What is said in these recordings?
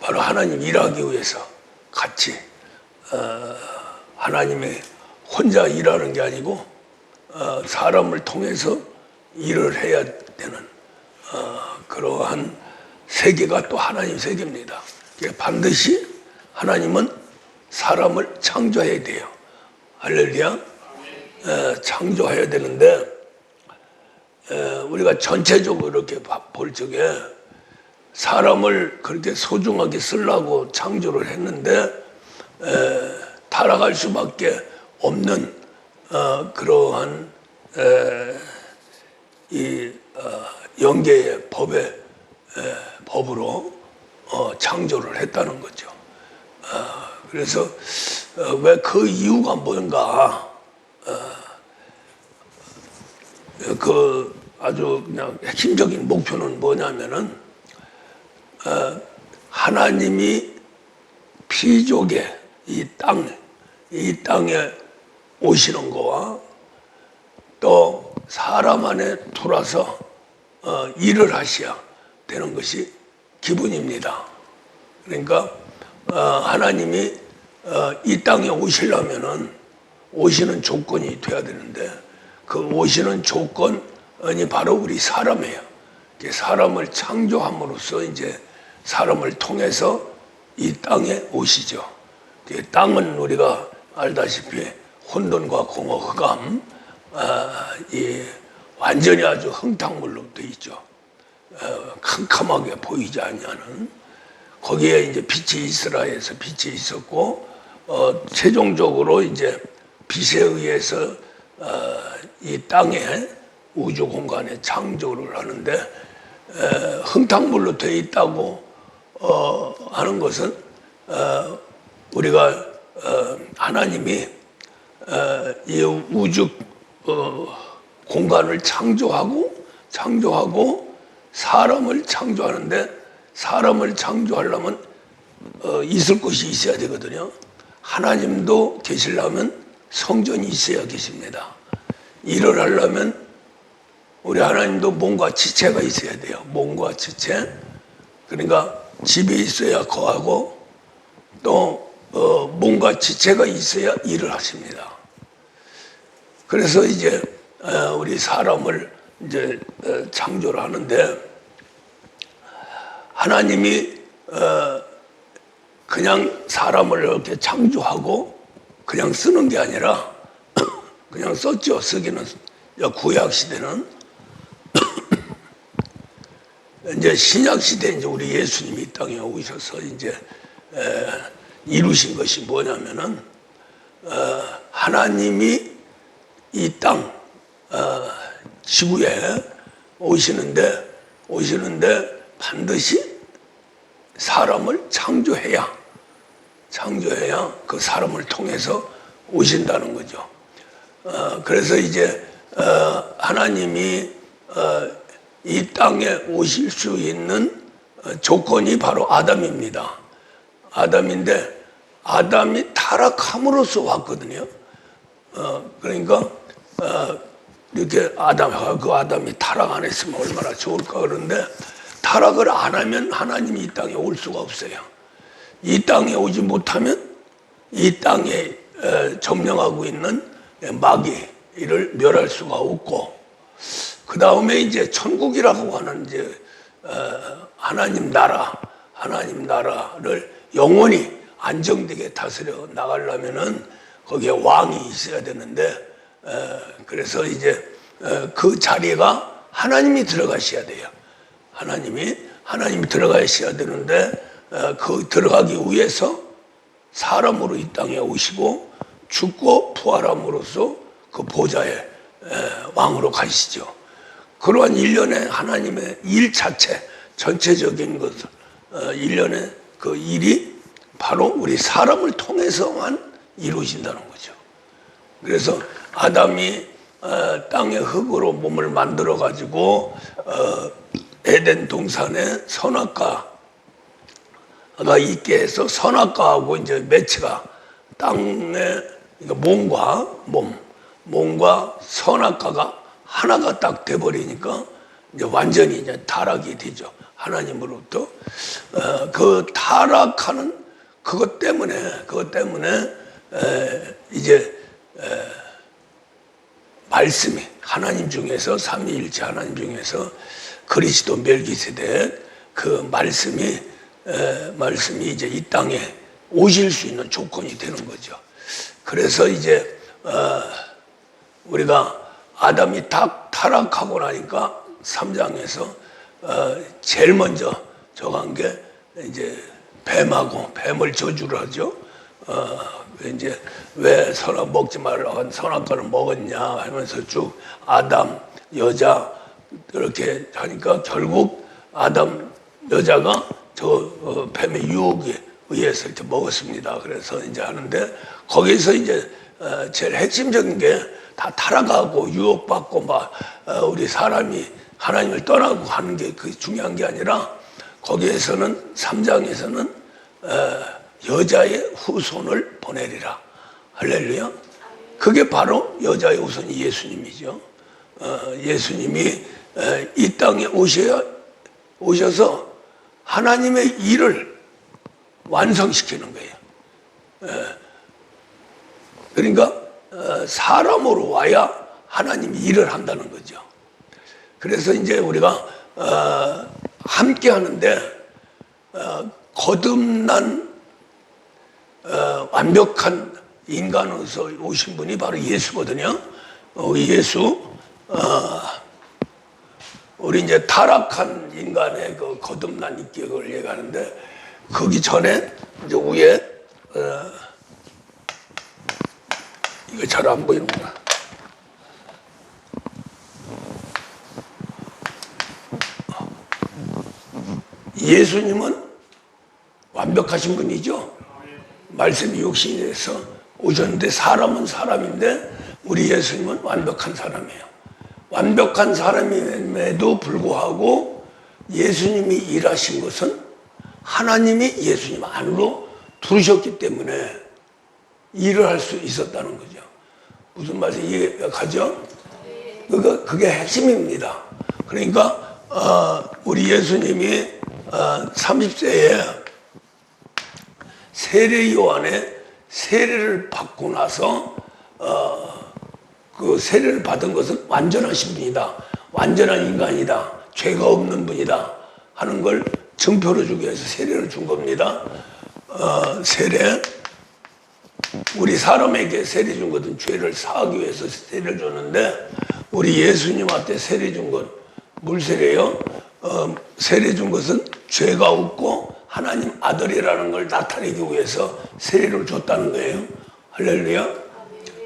바로 하나님 일하기 위해서 같이 하나님이 혼자 일하는 게 아니고 사람을 통해서 일을 해야 되는 그러한 세계가 또 하나님 세계입니다. 반드시 하나님은 사람을 창조해야 돼요. 할렐루야. 창조해야 되는데 우리가 전체적으로 이렇게 볼 적에 사람을 그렇게 소중하게 쓰려고 창조를 했는데 타락할 수밖에 없는 그러한 이 영계의 법으로 창조를 했다는 거죠. 그래서 왜 그 이유가 뭔가 그 아주 그냥 핵심적인 목표는 뭐냐면은 하나님이 피족의 이 땅에 오시는 거와 또 사람 안에 들어와서 일을 하셔야 되는 것이 기본입니다. 그러니까 하나님이 이 땅에 오시려면은 오시는 조건이 돼야 되는데 그 오시는 조건이 바로 우리 사람이에요. 사람을 창조함으로써 이제 사람을 통해서 이 땅에 오시죠. 땅은 우리가 알다시피 혼돈과 공허, 흑암, 완전히 아주 흥탕물로 되어 있죠. 캄캄하게 보이지 않냐는 거기에 이제 빛이 있으라 해서 빛이 있었고 최종적으로 이제 빛에 의해서 이 땅에 우주 공간에 창조를 하는데 흥탕물로 되어 있다고 하는 것은 우리가 하나님이 이 우주 공간을 창조하고 사람을 창조하는데 사람을 창조하려면 있을 곳이 있어야 되거든요. 하나님도 계시려면 성전이 있어야 계십니다. 일을 하려면 우리 하나님도 몸과 지체가 있어야 돼요. 몸과 지체. 그러니까 집에 있어야 거하고 또 몸과 지체가 있어야 일을 하십니다. 그래서 이제 우리 사람을 이제 창조를 하는데 하나님이 그냥 사람을 이렇게 창조하고 그냥 쓰는 게 아니라 그냥 썼죠. 쓰기는 구약 시대는 이제 신약 시대 이제 우리 예수님이 이 땅에 오셔서 이제 이루신 것이 뭐냐면은 하나님이 이 땅 지구에 오시는데 반드시 사람을 창조해야 그 사람을 통해서 오신다는 거죠. 그래서 이제 하나님이 이 땅에 오실 수 있는 조건이 바로 아담입니다. 아담인데 아담이 타락함으로써 왔거든요. 그러니까 이렇게 아담이 타락 안 했으면 얼마나 좋을까. 그런데 타락을 안 하면 하나님이 이 땅에 올 수가 없어요. 이 땅에 오지 못하면 이 땅에 점령하고 있는 마귀를 멸할 수가 없고, 그 다음에 이제 천국이라고 하는 이제 하나님 나라를 영원히 안정되게 다스려 나가려면은 거기에 왕이 있어야 되는데, 그래서 이제 그 자리가 하나님이 들어가셔야 돼요. 하나님이 들어가셔야 되는데 그 들어가기 위해서 사람으로 이 땅에 오시고 죽고 부활함으로써 그 보좌의 왕으로 가시죠. 그러한 일련의 하나님의 일 자체, 전체적인 것, 일련의 그 일이 바로 우리 사람을 통해서만 이루어진다는 거죠. 그래서 아담이 땅의 흙으로 몸을 만들어 가지고 에덴 동산에 선악과가 있게 해서 선악과하고 이제 매치가 땅에 몸과 선악과가 하나가 딱 돼버리니까 이제 완전히 이제 타락이 되죠. 하나님으로부터 그 타락하는 그것 때문에 이제 말씀이 하나님 중에서 삼위일체 하나님 중에서 그리스도 멜기세덱 그 말씀이 이제 이 땅에 오실 수 있는 조건이 되는 거죠. 그래서 이제 우리가 아담이 타락하고 나니까 3장에서 제일 먼저 정한 게 이제 뱀하고 뱀을 저주를 하죠. 이제 왜 선악 먹지 말라 선악과를 먹었냐 하면서 쭉 아담 여자 이렇게 하니까 결국 아담 여자가 저 뱀의 유혹에 의해서 이렇게 먹었습니다. 그래서 이제 하는데 거기서 이제 제일 핵심적인 게 다 타락하고 유혹받고 막 우리 사람이 하나님을 떠나고 하는 게 그 중요한 게 아니라 거기에서는 3장에서는 여자의 후손을 보내리라. 할렐루야. 그게 바로 여자의 후손이 예수님이죠. 예수님이 이 땅에 오셔서 하나님의 일을 완성시키는 거예요. 그러니까 사람으로 와야 하나님이 일을 한다는 거죠. 그래서 이제 우리가 함께 하는데 거듭난 완벽한 인간으로서 오신 분이 바로 예수거든요. 예수 우리 이제 타락한 인간의 그 거듭난 인격을 얘기하는데 거기 전에 이제 위에 이거 잘 안 보이는구나. 예수님은 완벽하신 분이죠. 말씀이 육신이 돼서 오셨는데 사람은 사람인데 우리 예수님은 완벽한 사람이에요. 완벽한 사람임에도 불구하고 예수님이 일하신 것은 하나님이 예수님 안으로 들으셨기 때문에 일을 할 수 있었다는 거죠. 무슨 말인지 이해가죠? 그게 핵심입니다. 그러니까 우리 예수님이 30세에 세례 요한의 세례를 받고 나서 그 세례를 받은 것은 완전하신 분이다. 완전한 인간이다. 죄가 없는 분이다. 하는 걸 증표로 주기 위해서 세례를 준 겁니다. 세례. 우리 사람에게 세례 준 것은 죄를 사하기 위해서 세례를 줬는데 우리 예수님한테 세례 준 건 물세례요. 세례 준 것은 죄가 없고 하나님 아들이라는 걸 나타내기 위해서 세례를 줬다는 거예요. 할렐루야.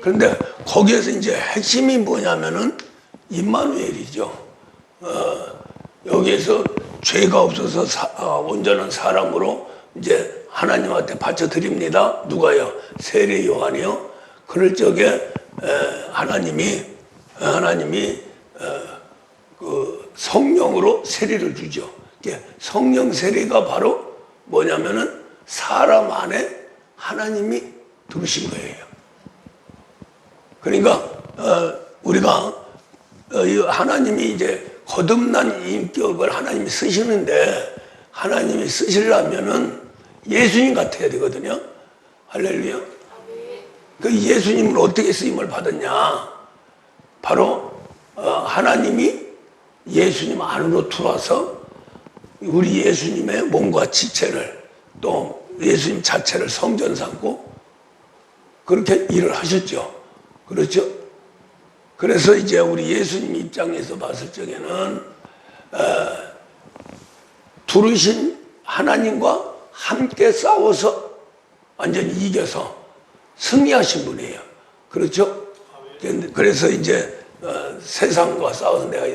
그런데 거기에서 이제 핵심이 뭐냐면은 임마누엘이죠. 여기에서 죄가 없어서 온전한 사람으로 이제 하나님한테 바쳐드립니다. 누가요? 세례 요한이요. 그럴 적에 하나님이 그 성령으로 세례를 주죠. 성령 세례가 바로 뭐냐면은 사람 안에 하나님이 들으신 거예요. 그러니까 우리가 하나님이 이제 거듭난 인격을 하나님이 쓰시는데 하나님이 쓰시려면은 예수님 같아야 되거든요. 할렐루야. 그 예수님을 어떻게 쓰임을 받았냐? 바로 하나님이 예수님 안으로 들어와서 우리 예수님의 몸과 지체를 또 예수님 자체를 성전 삼고 그렇게 일을 하셨죠. 그렇죠? 그래서 이제 우리 예수님 입장에서 봤을 적에는 두르신 하나님과 함께 싸워서 완전히 이겨서 승리하신 분이에요. 그렇죠? 그래서 이제 세상과 싸워서 내가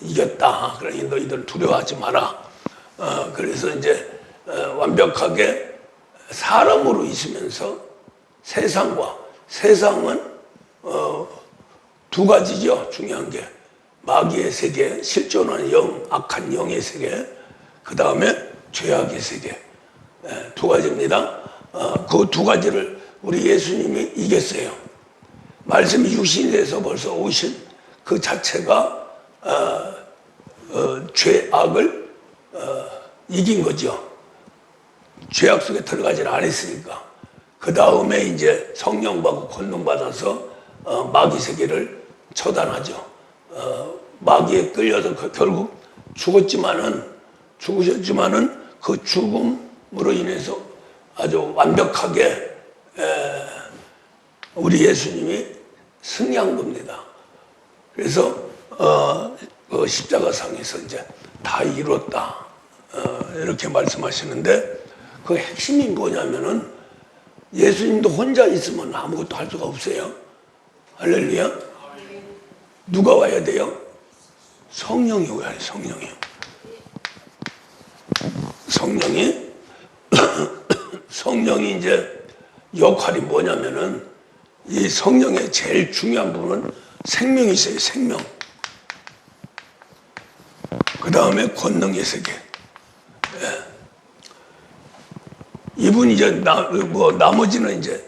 이겼다. 그러니 너희들 두려워하지 마라. 그래서 이제 완벽하게 사람으로 있으면서 세상은 두 가지죠. 중요한 게 마귀의 세계, 실존하는 영, 악한 영의 세계, 그 다음에 죄악의 세계. 두 가지입니다. 그 두 가지를 우리 예수님이 이겼어요. 말씀이 육신이 돼서 벌써 오신 그 자체가 죄악을 이긴 거죠. 죄악 속에 들어가지는 않았으니까. 그 다음에 이제 성령 받고 권능 받아서 마귀 세계를 처단하죠. 마귀에 끌려서 결국 죽으셨지만은 그 죽음으로 인해서 아주 완벽하게 우리 예수님이 승리한 겁니다. 그래서 그 십자가상에서 이제 다 이뤘다 이렇게 말씀하시는데, 그 핵심이 뭐냐면은 예수님도 혼자 있으면 아무것도 할 수가 없어요. 할렐루야. 누가 와야 돼요? 성령이 와야 해요. 성령이 이제 역할이 뭐냐면은, 이 성령의 제일 중요한 부분은 생명이 있어요. 생명. 그 다음에 권능의 세계. 이분이 이제 나머지는 이제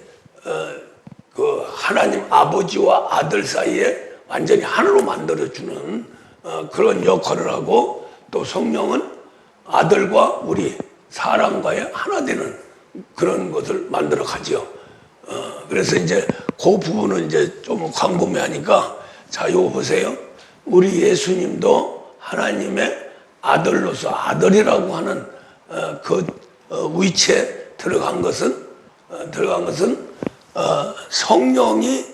그 하나님 아버지와 아들 사이에 완전히 하나로 만들어주는 그런 역할을 하고, 또 성령은 아들과 우리 사람과의 하나 되는 그런 것을 만들어 가지요. 그래서 이제 그 부분은 이제 좀 광범위하니까, 자, 요거 보세요. 우리 예수님도 하나님의 아들로서, 아들이라고 하는 그 위치에 들어간 것은 성령이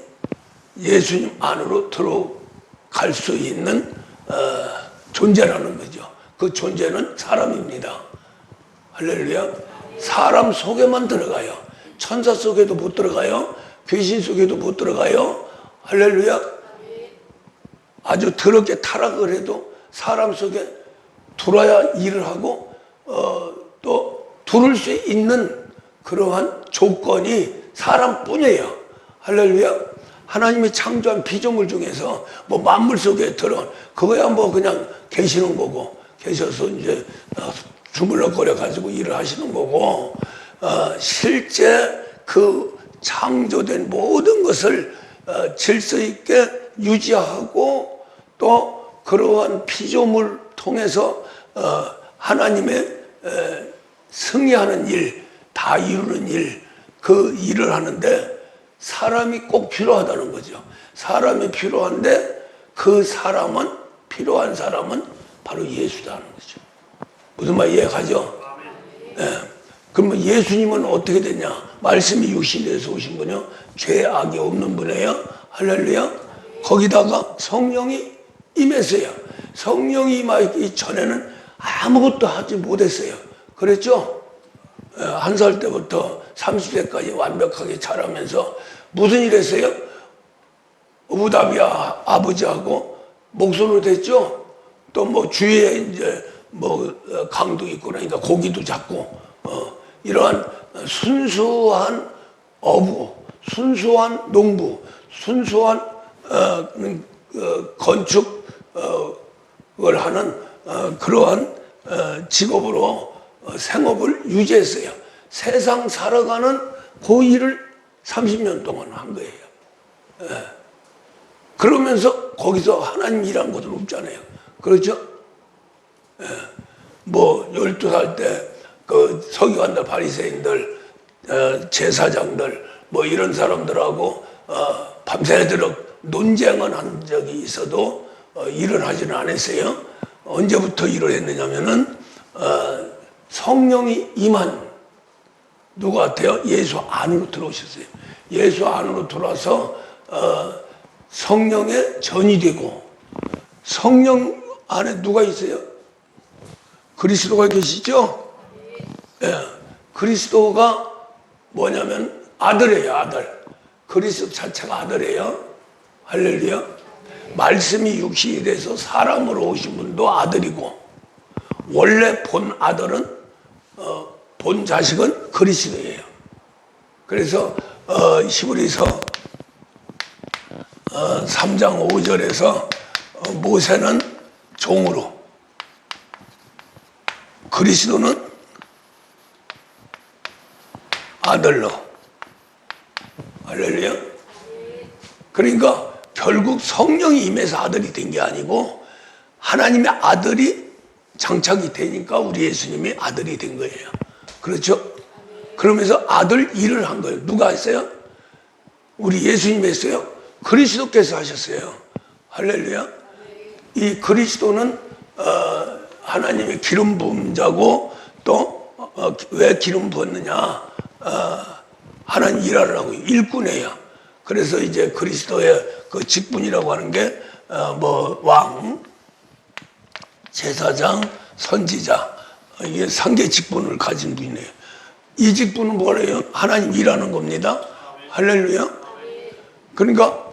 예수님 안으로 들어갈 수 있는 존재라는 거죠. 그 존재는 사람입니다. 할렐루야. 사람 속에만 들어가요. 천사 속에도 못 들어가요. 귀신 속에도 못 들어가요. 할렐루야. 아주 더럽게 타락을 해도 사람 속에 들어야 일을 하고 또 들을 수 있는 그러한 조건이 사람뿐이에요. 할렐루야. 하나님이 창조한 피조물 중에서 뭐 만물 속에 들어간 그거야 뭐 그냥 계시는 거고, 계셔서 이제 주물럭거려 가지고 일을 하시는 거고, 실제 그 창조된 모든 것을 질서 있게 유지하고, 또 그러한 피조물 통해서 하나님의 승리하는 일, 다 이루는 일, 그 일을 하는데 사람이 꼭 필요하다는 거죠. 사람이 필요한데 필요한 사람은 바로 예수다는 거죠. 무슨 말 이해가죠? 그러면 예수님은 어떻게 되냐? 말씀이 육신이 돼서 오신 분이요, 죄악이 없는 분이에요. 할렐루야. 거기다가 성령이 임했어요. 성령이 임하기 전에는 아무것도 하지 못했어요. 그랬죠? 1살 때부터 30세까지 완벽하게 자라면서 무슨 일 했어요? 우다비아 아버지하고 목손으로 됐죠? 또 뭐 주위에 이제 뭐 강도 있고 그러니까 고기도 잡고, 이러한 순수한 어부, 순수한 농부, 순수한 건축을 하는 그러한 직업으로 생업을 유지했어요. 세상 살아가는 그 일을 30년 동안 한 거예요. 그러면서 거기서 하나님 일한 것은 없잖아요. 그렇죠? 뭐 12살 때 그 서기관들, 바리새인들, 제사장들 뭐 이런 사람들하고 밤새도록 논쟁은 한 적이 있어도 일을 하지는 않았어요. 언제부터 일을 했느냐면은 성령이 임한 누구 같아요? 예수 안으로 들어오셨어요. 예수 안으로 들어와서 성령의 전이 되고, 성령 안에 누가 있어요? 그리스도가 계시죠? 예, 그리스도가 뭐냐면 아들이에요, 아들. 그리스도 자체가 아들이에요. 할렐루야. 말씀이 육신이 돼서 사람으로 오신 분도 아들이고, 원래 본 아들은 본 자식은 그리스도예요. 그래서 히브리서 3장 5절에서 모세는 종으로, 그리스도는 아들로. 할렐루야. 그러니까 결국 성령이 임해서 아들이 된 게 아니고 하나님의 아들이 장착이 되니까 우리 예수님이 아들이 된 거예요. 그렇죠? 그러면서 아들 일을 한 거예요. 누가 했어요? 우리 예수님이 했어요? 그리스도께서 하셨어요. 할렐루야. 이 그리스도는 하나님의 기름 부은 자고 또 왜 기름 부었느냐? 하나님 일하라고 일꾼이에요. 그래서 이제 그리스도의 그 직분이라고 하는 게 왕, 제사장, 선지자, 이게 3개 직분을 가진 분이에요. 이 직분은 뭐래요? 하나님 일하는 겁니다. 할렐루야. 그러니까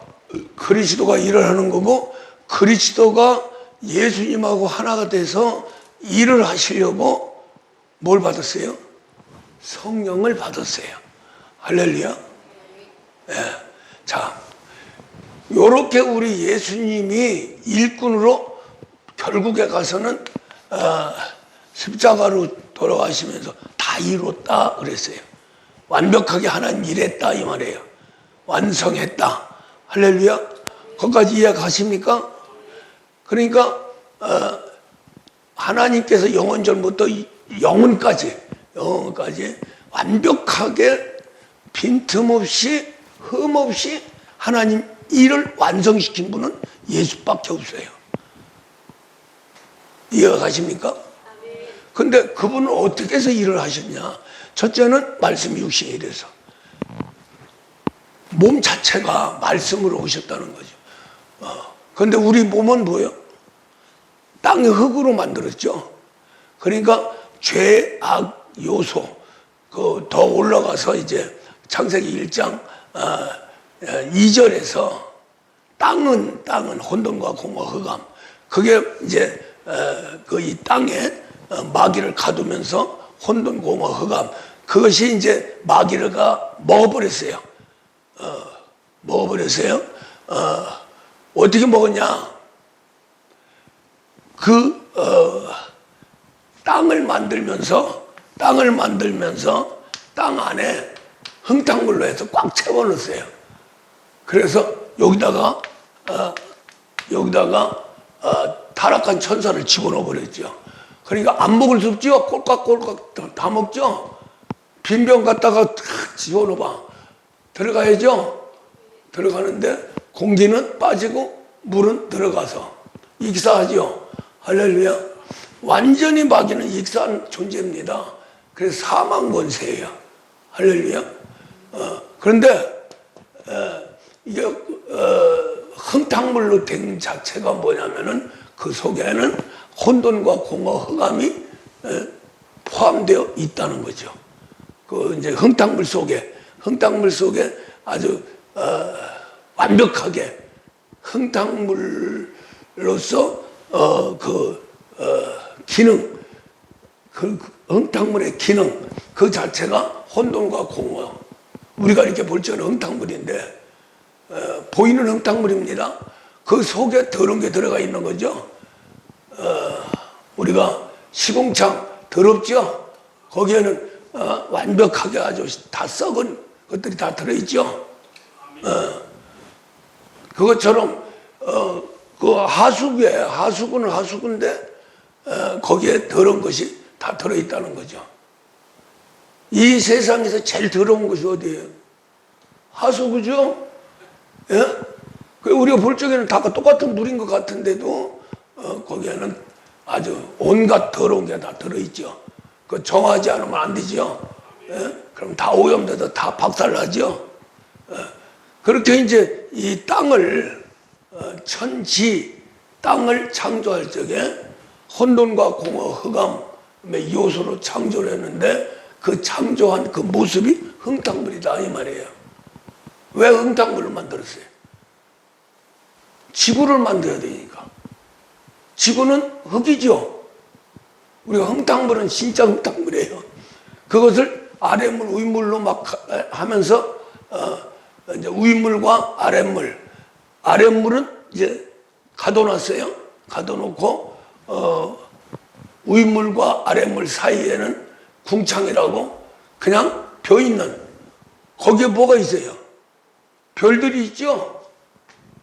그리스도가 일을 하는 거고, 그리스도가 예수님하고 하나가 돼서 일을 하시려고 뭘 받았어요? 성령을 받았어요. 할렐루야. 예. 자, 요렇게 우리 예수님이 일꾼으로 결국에 가서는 십자가로 돌아가시면서 다 이뤘다 그랬어요. 완벽하게 하나님 일했다 이 말이에요. 완성했다. 할렐루야. 거기까지 이해가십니까? 그러니까 하나님께서 영원전부터 영원까지 완벽하게 빈틈없이 흠없이 하나님 일을 완성시킨 분은 예수밖에 없어요. 이해가 가십니까? 근데 그분은 어떻게 해서 일을 하셨냐? 첫째는 말씀이 육신이 돼서 몸 자체가 말씀으로 오셨다는 거죠. 그런데 우리 몸은 뭐예요? 땅의 흙으로 만들었죠. 그러니까 죄, 악, 요소, 더 올라가서 이제 창세기 1장 2절에서 땅은 혼돈과 공허, 흑암. 그게 이제 이 땅에 마귀를 가두면서 혼돈, 공허, 흑암. 그것이 이제 마귀가 먹어버렸어요. 먹어버렸어요. 어떻게 먹었냐? 땅을 만들면서 땅 안에 흙탕물로 해서 꽉 채워넣었어요. 그래서 여기다가 타락한 천사를 집어넣어 버렸죠. 그러니까 안 먹을 수 없죠. 꼴깍꼴깍 다 먹죠. 빈병 갖다가 집어넣어봐. 들어가야죠. 들어가는데 공기는 빠지고 물은 들어가서 익사하죠. 할렐루야. 완전히 마귀는 익사한 존재입니다. 그래서 사망 권세예요. 할렐루야. 그런데 이게 흙탕물로 된 자체가 뭐냐면은 그 속에는 혼돈과 공허, 흑암이 포함되어 있다는 거죠. 그 이제 흙탕물 속에 아주 완벽하게 흙탕물로서 기능, 그 흙탕물의 기능 그 자체가 혼돈과 공허. 우리가 이렇게 볼 적은 흙탕물인데 보이는 흙탕물입니다. 그 속에 더러운 게 들어가 있는 거죠. 우리가 시궁창 더럽죠. 거기에는 완벽하게 아주 다 썩은 것들이 다 들어있죠. 그것처럼 그 하수구는 하수구인데 거기에 더러운 것이 다 들어있다는 거죠. 이 세상에서 제일 더러운 것이 어디예요? 하수구죠. 예? 우리가 볼 적에는 다 똑같은 물인 것 같은데도 거기에는 아주 온갖 더러운 게 다 들어있죠. 그 정하지 않으면 안 되죠. 예? 그럼 다 오염돼서 다 박살나죠. 그렇게 이제 이 땅을 땅을 창조할 적에 혼돈과 공허, 흑암의 요소로 창조를 했는데 그 창조한 그 모습이 흙탕물이다 이 말이에요. 왜 흙탕물을 만들었어요? 지구를 만들어야 되니까. 지구는 흙이죠. 우리가 흙탕물은 진짜 흙탕물이에요. 그것을 아랫물, 윗물로 막 하면서 이제 윗물과 아랫물은 이제 가둬놨어요. 가둬놓고 윗물과 아랫물 사이에는 궁창이라고 그냥 벼 있는 거기에 뭐가 있어요? 별들이 있죠.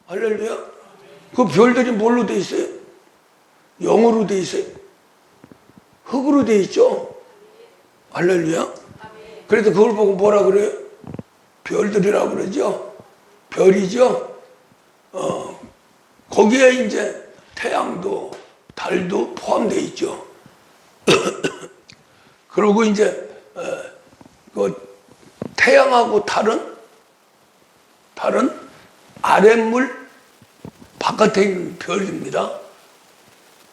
할렐루야. 그 별들이 뭘로 돼 있어요? 영으로 돼 있어요. 흙으로 돼 있죠. 할렐루야. 그래서 그걸 보고 뭐라 그래요? 별들이라고 그러죠. 별이죠. 거기에 이제 태양도 달도 포함되어 있죠. 그리고 이제 그 태양하고 달은 아랫물 바깥에 있는 별입니다.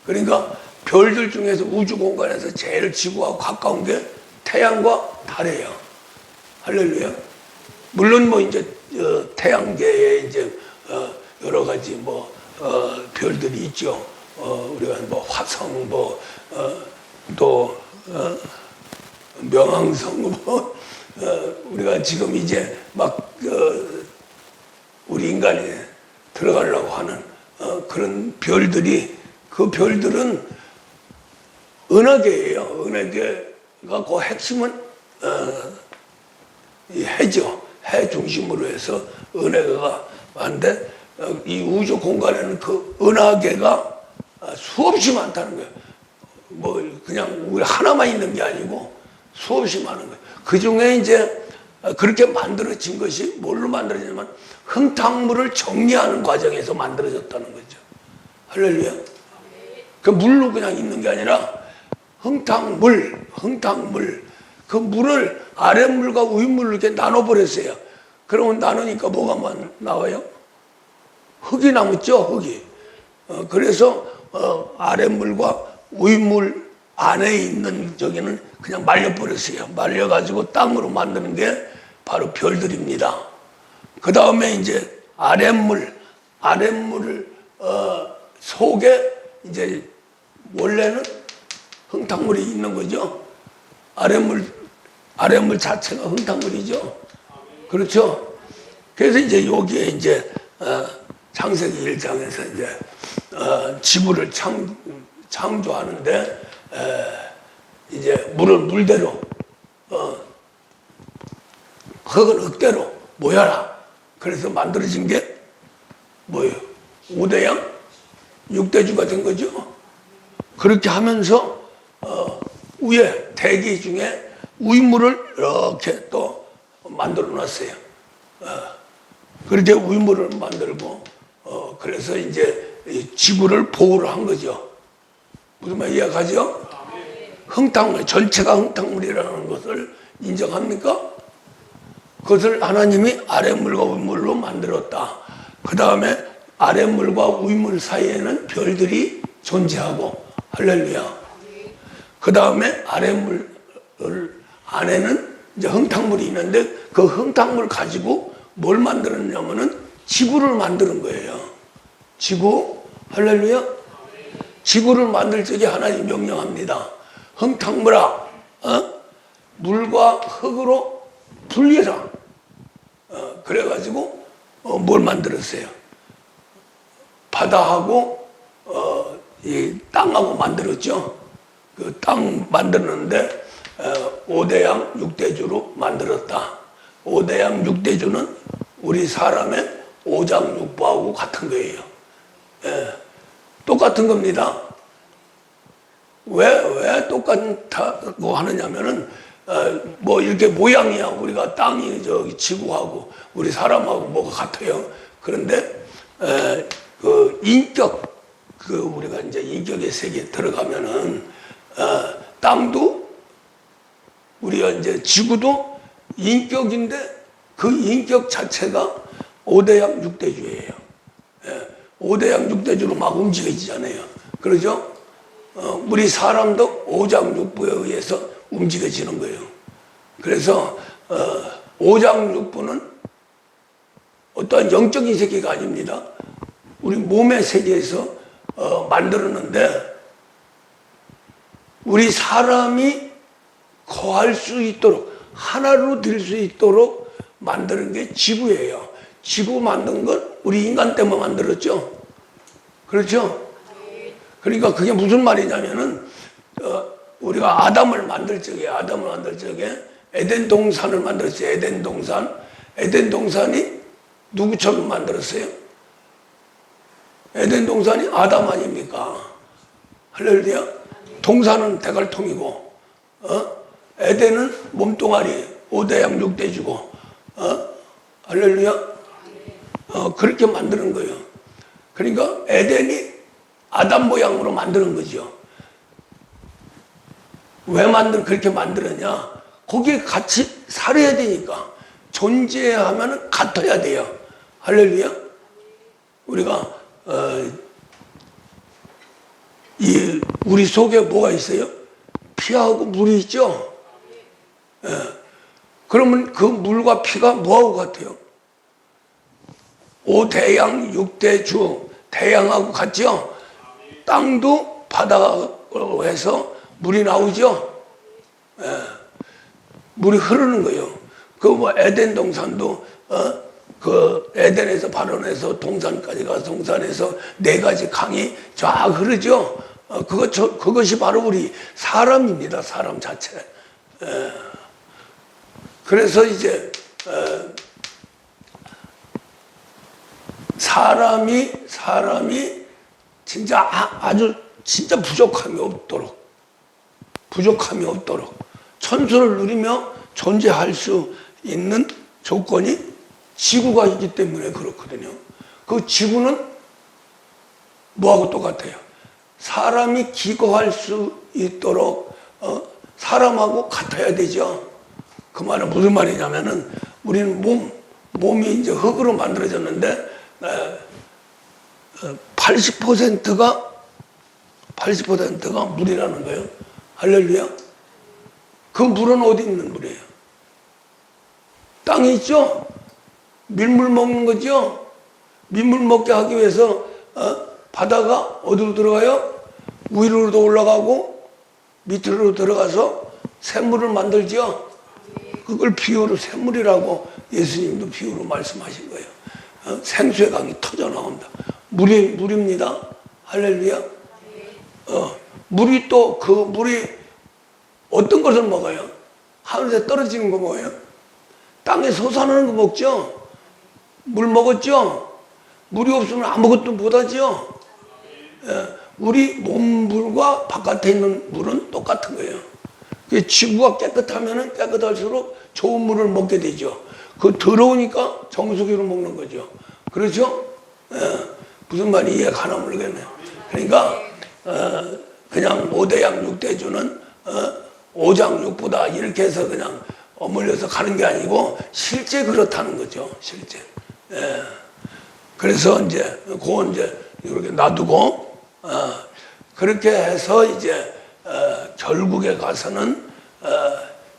그러니까 별들 중에서 우주 공간에서 제일 지구하고 가까운 게 태양과 달이에요. 할렐루야. 물론 뭐 이제 태양계에 이제 여러 가지 뭐 별들이 있죠. 우리가 뭐 화성 또 명왕성 우리가 지금 이제 막 우리 인간이 들어가려고 하는 그런 별들이, 그 별들은 은하계예요. 은하계가 그 핵심은 이 해죠. 해 중심으로 해서 은하계가 많은데 이 우주 공간에는 그 은하계가 수없이 많다는 거예요. 뭐 그냥 우리 하나만 있는 게 아니고 수없이 많은 거예요. 그 중에 이제 그렇게 만들어진 것이 뭘로 만들어지냐면 흙탕물을 정리하는 과정에서 만들어졌다는 거죠. 할렐루야. 그 물로 그냥 있는 게 아니라 흙탕물, 그 물을 아랫물과 윗물로 이렇게 나눠버렸어요. 그러면 나누니까 뭐가 나와요? 흙이 남았죠, 흙이. 그래서 아랫물과 윗물 안에 있는 저기는 그냥 말려버렸어요. 말려가지고 땅으로 만드는 게 바로 별들입니다. 그 다음에 이제 아랫물 속에 이제 원래는 흙탕물이 있는 거죠. 아랫물 자체가 흙탕물이죠. 그렇죠. 그래서 이제 여기에 이제 창세기 1장에서 이제 지구를 창조하는데 이제 물을 물대로 흙은 흙대로 모여라. 그래서 만들어진 게 뭐예요? 5대양 6대주가 된 거죠. 그렇게 하면서 위에 대기 중에 윗물을 이렇게 또 만들어 놨어요. 그렇게 윗물을 만들고 그래서 이제 지구를 보호를 한 거죠. 무슨 말 이해가죠? 흙탕물, 전체가 흙탕물이라는 것을 인정합니까? 그것을 하나님이 아랫물과 윗물로 만들었다. 그 다음에 아랫물과 윗물 사이에는 별들이 존재하고, 할렐루야. 그 다음에 아랫물 안에는 이제 흙탕물이 있는데 그 흙탕물 가지고 뭘 만들었냐면은 지구를 만드는 거예요. 지구, 할렐루야. 지구를 만들 적에 하나님 명령합니다. 흙탕물아, 물과 흙으로 분리해라. 그래가지고 뭘 만들었어요? 바다하고 이 땅하고 만들었죠. 그 땅 만들었는데 5대양 6대주로 만들었다. 5대양 6대주는 우리 사람의 오장육부하고 같은 거예요. 똑같은 겁니다. 왜 똑같다고 하느냐면은 뭐 이렇게 모양이야. 우리가 땅이 저기 지구하고 우리 사람하고 뭐가 같아요. 그런데 그 인격, 그 우리가 이제 인격의 세계에 들어가면은 땅도 우리가 이제 지구도 인격인데 그 인격 자체가 5대양 6대주예요. 5대양 6대주로 막 움직여지잖아요. 그러죠? 우리 사람도 오장육부에 의해서 움직여지는 거예요. 그래서 오장육부는 어떠한 영적인 세계가 아닙니다. 우리 몸의 세계에서 만들었는데 우리 사람이 거할 수 있도록 하나로 될 수 있도록 만드는 게 지구예요. 지구 만든 건 우리 인간 때문에 만들었죠. 그렇죠? 그러니까 그게 무슨 말이냐면은 우리가 아담을 만들 적에 에덴 동산을 만들었어요. 에덴 동산이 누구처럼 만들었어요? 에덴 동산이 아담 아닙니까? 할렐루야. 동산은 대갈통이고, 에덴은 몸뚱아리, 5대양 6대주고, 할렐루야. 그렇게 만드는 거예요. 그러니까 에덴이 아담 모양으로 만드는 거죠. 왜 그렇게 만들었냐? 거기에 같이 살아야 되니까. 존재하면 같아야 돼요. 할렐루야. 우리가 우리 속에 뭐가 있어요? 피하고 물이 있죠. 그러면 그 물과 피가 뭐하고 같아요? 5대양 6대주, 대양하고 같죠. 땅도 바다로 해서 물이 나오죠. 물이 흐르는 거예요. 그 뭐 에덴 동산도 그 에덴에서 발원해서 동산까지 가서 동산에서 4가지 강이 쫙 흐르죠. 그것이 바로 우리 사람입니다. 사람 자체. 그래서 이제 사람이 진짜 아주 진짜 부족함이 없도록 천수를 누리며 존재할 수 있는 조건이 지구가 있기 때문에 그렇거든요. 그 지구는 뭐하고 똑같아요? 사람이 기거할 수 있도록 사람하고 같아야 되죠. 그 말은 무슨 말이냐면은 우리는 몸이 이제 흙으로 만들어졌는데 80%가 물이라는 거예요. 할렐루야. 그 물은 어디 있는 물이에요? 땅에 있죠? 밀물 먹는 거죠? 밀물 먹게 하기 위해서 바다가 어디로 들어가요? 위로도 올라가고 밑으로 들어가서 샘물을 만들죠? 그걸 비유로 샘물이라고 예수님도 비유로 말씀하신 거예요. 생수의 강이 터져 나온다. 물입니다. 할렐루야. 물이 또 그 물이 어떤 것을 먹어요? 하늘에 떨어지는 거 먹어요? 땅에 솟아나는 거 먹죠? 물 먹었죠? 물이 없으면 아무것도 못하죠? 우리 몸물과 바깥에 있는 물은 똑같은 거예요. 지구가 깨끗하면 깨끗할수록 좋은 물을 먹게 되죠. 그 더러우니까 정수기로 먹는 거죠. 그렇죠? 무슨 말이 이해가 가나 모르겠네요. 그러니까 그냥 5대양 6대주는 오장육부다 이렇게 해서 그냥 어물려서 가는 게 아니고 실제 그렇다는 거죠. 실제. 그래서 이제 그건 이제 이렇게 놔두고 그렇게 해서 이제 결국에 가서는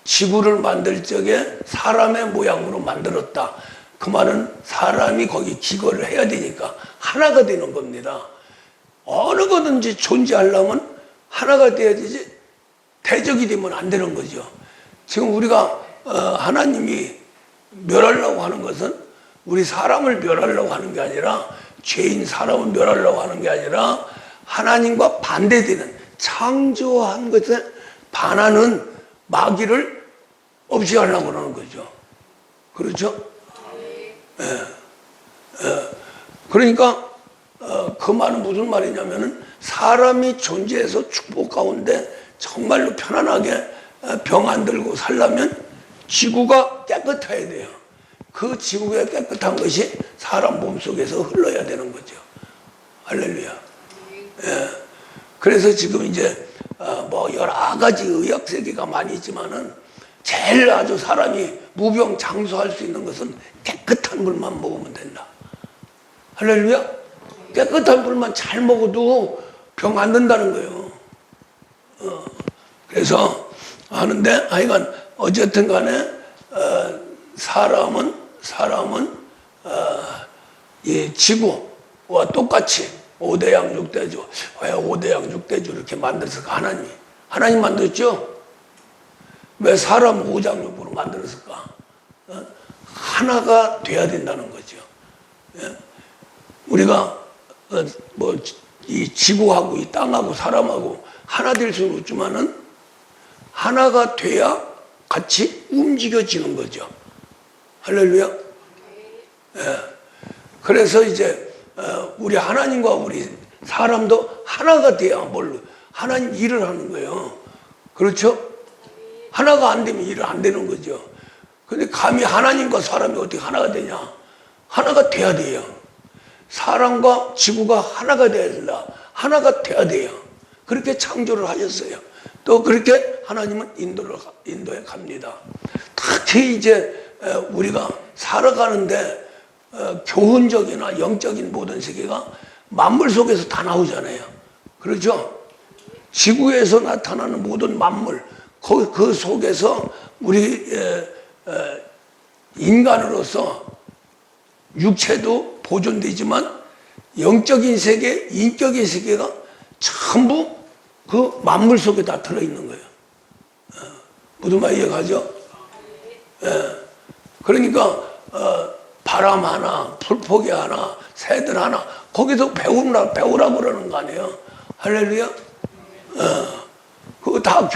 지구를 만들 적에 사람의 모양으로 만들었다. 그 말은 사람이 거기 기거를 해야 되니까 하나가 되는 겁니다. 어느 거든지 존재하려면 하나가 돼야 되지 대적이 되면 안 되는 거죠. 지금 우리가 하나님이 멸하려고 하는 것은 우리 사람을 멸하려고 하는 게 아니라 죄인 사람을 멸하려고 하는 게 아니라 하나님과 반대되는 창조한 것에 반하는 마귀를 없이 하려고 하는 거죠. 그렇죠? 그러니까 그 말은 무슨 말이냐면은 사람이 존재해서 축복 가운데 정말로 편안하게 병 안 들고 살려면 지구가 깨끗해야 돼요. 그 지구가 깨끗한 것이 사람 몸속에서 흘러야 되는 거죠. 할렐루야. 그래서 지금 이제 뭐 여러 가지 의학 세계가 많이 있지만은 제일 아주 사람이 무병장수할 수 있는 것은 깨끗한 물만 먹으면 된다. 할렐루야. 깨끗한 물만 잘 먹어도 병 안 든다는 거예요. 그래서 하는데 하여간 어쨌든 간에 사람은 이 지구와 똑같이 5대양 6대주. 왜 5대양 6대주 이렇게 만들었을까? 하나님 만들었죠? 왜 사람 5장육부로 만들었을까? 하나가 돼야 된다는 거죠. 우리가 뭐 이 지구하고 이 땅하고 사람하고 하나 될 수는 없지만은 하나가 돼야 같이 움직여지는 거죠. 할렐루야. 그래서 이제 우리 하나님과 우리 사람도 하나가 돼야 하나님 일을 하는 거예요. 그렇죠? 하나가 안 되면 일을 안 되는 거죠. 근데 감히 하나님과 사람이 어떻게 하나가 되냐? 하나가 돼야 돼요. 사람과 지구가 하나가 돼야 된다. 하나가 돼야 돼요. 그렇게 창조를 하셨어요. 또 그렇게 하나님은 인도에 갑니다. 특히 이제 우리가 살아가는데 교훈적이나 영적인 모든 세계가 만물 속에서 다 나오잖아요. 그렇죠? 지구에서 나타나는 모든 만물, 그 속에서 우리 인간으로서 육체도 보존되지만 영적인 세계, 인격의 세계가 전부 그 만물 속에 다 들어있는 거예요. 무슨 말 이해가죠? 그러니까 바람 하나, 풀포기 하나, 새들 하나 거기서 배우라고 그러는 거 아니에요. 할렐루야. 그거 다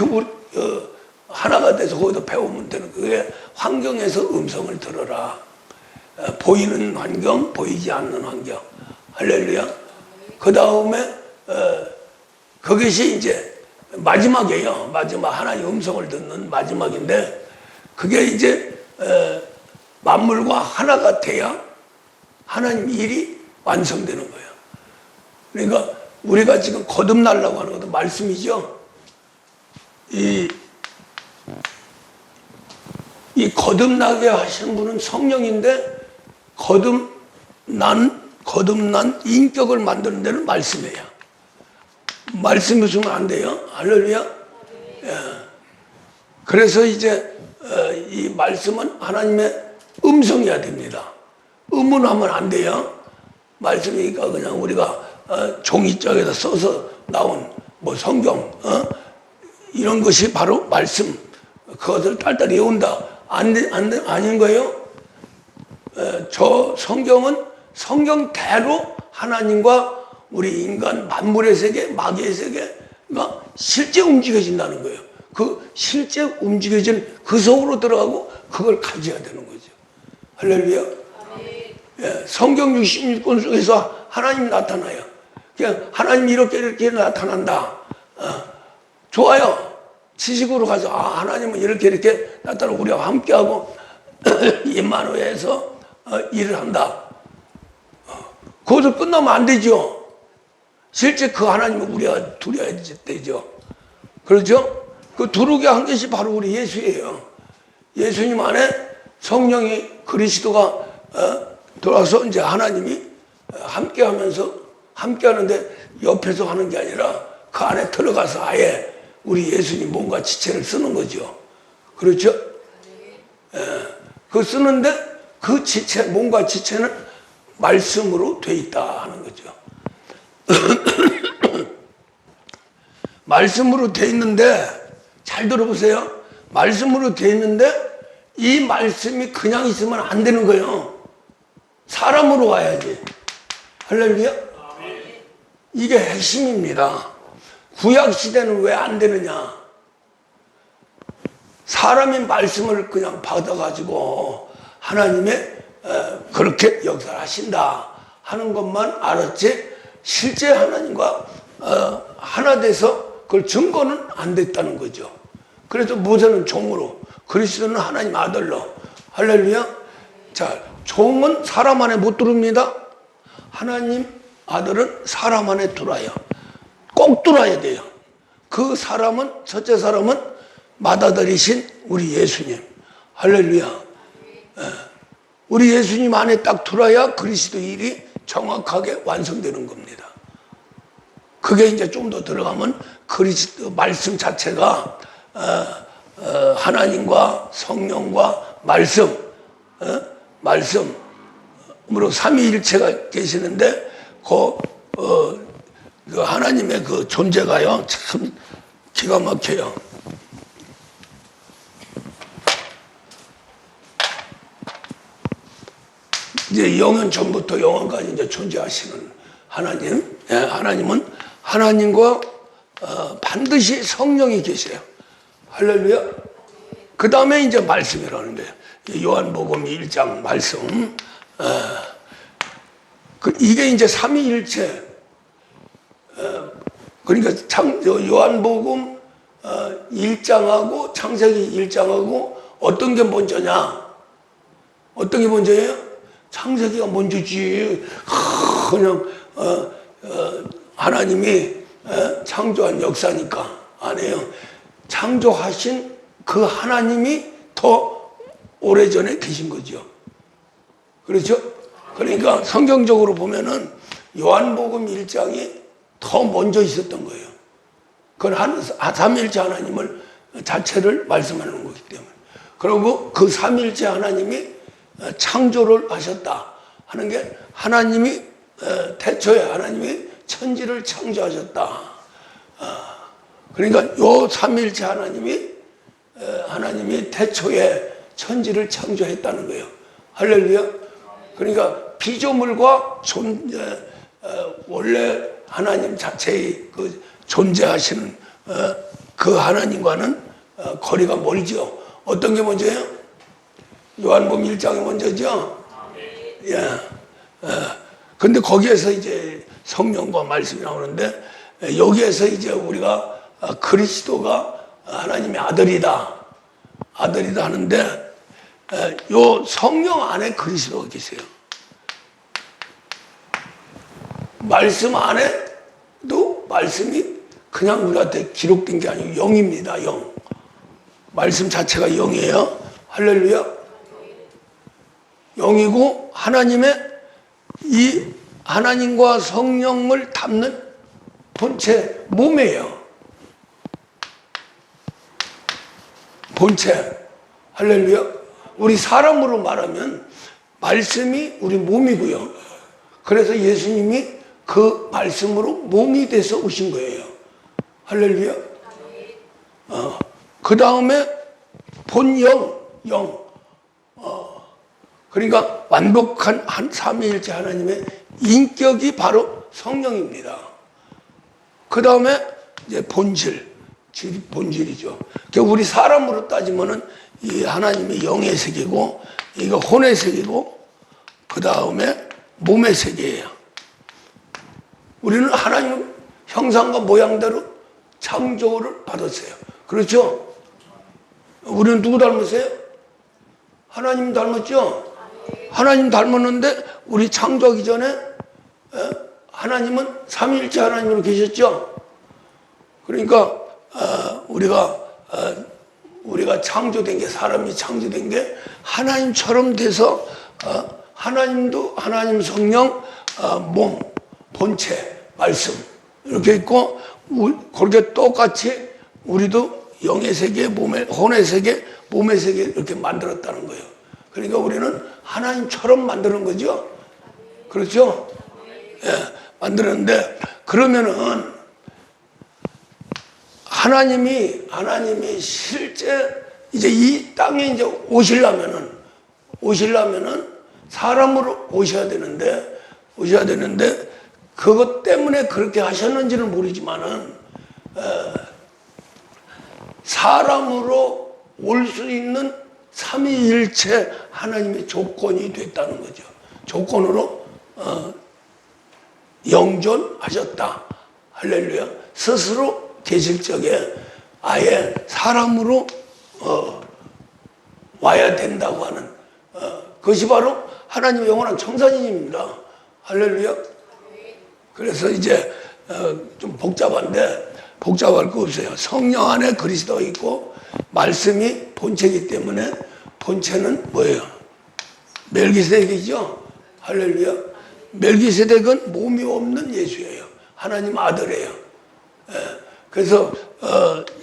하나가 돼서 거기서 배우면 되는 거예요. 환경에서 음성을 들어라. 보이는 환경, 보이지 않는 환경. 할렐루야. 그 다음에 그것이 이제 마지막이에요. 마지막 하나님 음성을 듣는 마지막인데 그게 이제 만물과 하나가 돼야 하나님 일이 완성되는 거예요. 그러니까 우리가 지금 거듭나려고 하는 것도 말씀이죠. 이 거듭나게 하시는 분은 성령인데 거듭난 인격을 만드는 데는 말씀이에요. 말씀이 없으면 안 돼요. 할렐루야. 예. 그래서 이제 이 말씀은 하나님의 음성이어야 됩니다. 의문하면 안 돼요. 말씀이니까 그냥 우리가 종이짝에다 써서 나온 뭐 성경 이런 것이 바로 말씀. 그것을 딸딸이 외운다. 아닌 거예요. 저 성경은 성경대로 하나님과 우리 인간 만물의 세계, 마귀의 세계가 실제 움직여진다는 거예요. 그 실제 움직여진 그 속으로 들어가고 그걸 가져야 되는 거죠. 할렐루야. 예, 성경 66권 속에서 하나님이 나타나요. 그냥 하나님이 이렇게 나타난다. 좋아요. 지식으로 가서 하나님은 이렇게 나타나고 우리와 함께하고 임마누엘에서 일을 한다. 그것을 끝나면 안 되죠. 실제 그 하나님은 우리가 두려야 되죠. 그렇죠? 그 두르게 한 것이 바로 우리 예수예요. 예수님 안에 성령이 그리스도가 들어와서 이제 하나님이 함께하는데 옆에서 하는 게 아니라 그 안에 들어가서 아예 우리 예수님 몸과 지체를 쓰는 거죠. 그렇죠? 그 쓰는데 그 지체, 몸과 지체는 말씀으로 돼 있다 하는 거죠. 말씀으로 돼 있는데 잘 들어보세요. 말씀으로 돼 있는데 이 말씀이 그냥 있으면 안 되는 거예요. 사람으로 와야지. 할렐루야. 이게 핵심입니다. 구약 시대는 왜 안 되느냐? 사람이 말씀을 그냥 받아가지고 하나님의 그렇게 역사를 하신다 하는 것만 알았지 실제 하나님과 하나 돼서 그걸 증거는 안 됐다는 거죠. 그래서 모세는 종으로, 그리스도는 하나님 아들로. 할렐루야. 자, 종은 사람 안에 못 들어옵니다. 하나님 아들은 사람 안에 들어와요. 꼭 들어와야 돼요. 그 사람은, 첫째 사람은 맏아들이신 우리 예수님. 할렐루야. 우리 예수님 안에 딱 들어야 그리스도 일이 정확하게 완성되는 겁니다. 그게 이제 좀 더 들어가면 그리스도 말씀 자체가 하나님과 성령과 말씀으로 삼위일체가 계시는데 그 하나님의 그 존재가요 참 기가 막혀요. 이제 영원 전부터 영원까지 이제 존재하시는 하나님, 하나님은 하나님과 반드시 성령이 계세요. 할렐루야. 그 다음에 이제 말씀이라는 거예요. 요한복음 1장 말씀. 이게 이제 삼위일체. 그러니까 요한복음 1장하고 창세기 1장하고 어떤 게 먼저냐? 어떤 게 먼저예요? 창세기가 먼저지. 그냥 하나님이 창조한 역사니까 아니에요. 창조하신 그 하나님이 더 오래전에 계신 거죠. 그렇죠? 그러니까 성경적으로 보면은 요한복음 1장이 더 먼저 있었던 거예요. 그건 삼위일체 하나님을 자체를 말씀하는 거기 때문에. 그리고 그 삼위일체 하나님이 창조를 하셨다 하는 게 하나님이 태초에 하나님이 천지를 창조하셨다. 그러니까 요 삼위일체 하나님이 태초에 천지를 창조했다는 거예요. 할렐루야. 그러니까 피조물과 원래 하나님 자체의 그 존재하시는 그 하나님과는 거리가 멀죠. 어떤 게 먼저예요? 요한복음 1장이 먼저죠. 예. 근데 거기에서 이제 성령과 말씀이 나오는데 여기에서 이제 우리가 그리스도가 하나님의 아들이다 하는데 요 성령 안에 그리스도가 계세요. 말씀 안에도 말씀이 그냥 우리한테 기록된 게 아니고 영입니다. 영. 말씀 자체가 영이에요. 할렐루야. 영이고 이 하나님과 성령을 담는 본체 몸이에요. 본체. 할렐루야. 우리 사람으로 말하면 말씀이 우리 몸이고요. 그래서 예수님이 그 말씀으로 몸이 돼서 오신 거예요. 할렐루야. 그 다음에 본영, 영. 그러니까 완벽한 삼위일체 하나님의 인격이 바로 성령입니다. 그 다음에 이제 본질이죠. 우리 사람으로 따지면은 이 하나님의 영의 세계고, 이거 혼의 세계고, 그 다음에 몸의 세계예요. 우리는 하나님 형상과 모양대로 창조를 받았어요. 그렇죠? 우리는 누구 닮았어요? 하나님 닮았죠? 하나님 닮았는데 우리 창조하기 전에 하나님은 삼위일체 하나님으로 계셨죠? 그러니까 우리가 창조된 게, 사람이 창조된 게 하나님처럼 돼서 하나님도 하나님 성령, 몸, 본체, 말씀 이렇게 있고, 그렇게 똑같이 우리도 영의 세계, 혼의 세계, 몸의 세계 이렇게 만들었다는 거예요. 그러니까 우리는 하나님처럼 만드는 거죠. 그렇죠? 예, 만들었는데, 그러면은 하나님이 실제 이제 이 땅에 이제 오시려면은 사람으로 오셔야 되는데 그것 때문에 그렇게 하셨는지는 모르지만은 사람으로 올 수 있는 삼위일체 하나님의 조건이 됐다는 거죠. 조건으로 영존하셨다. 할렐루야. 스스로 계실 적에 아예 사람으로 와야 된다고 하는 그것이 바로 하나님의 영원한 청산인입니다. 할렐루야. 그래서 이제 좀 복잡할 거 없어요. 성령 안에 그리스도가 있고 말씀이 본체이기 때문에 본체는 뭐예요? 멜기세덱이죠. 할렐루야. 멜기세덱은 몸이 없는 예수예요. 하나님 아들이에요. 그래서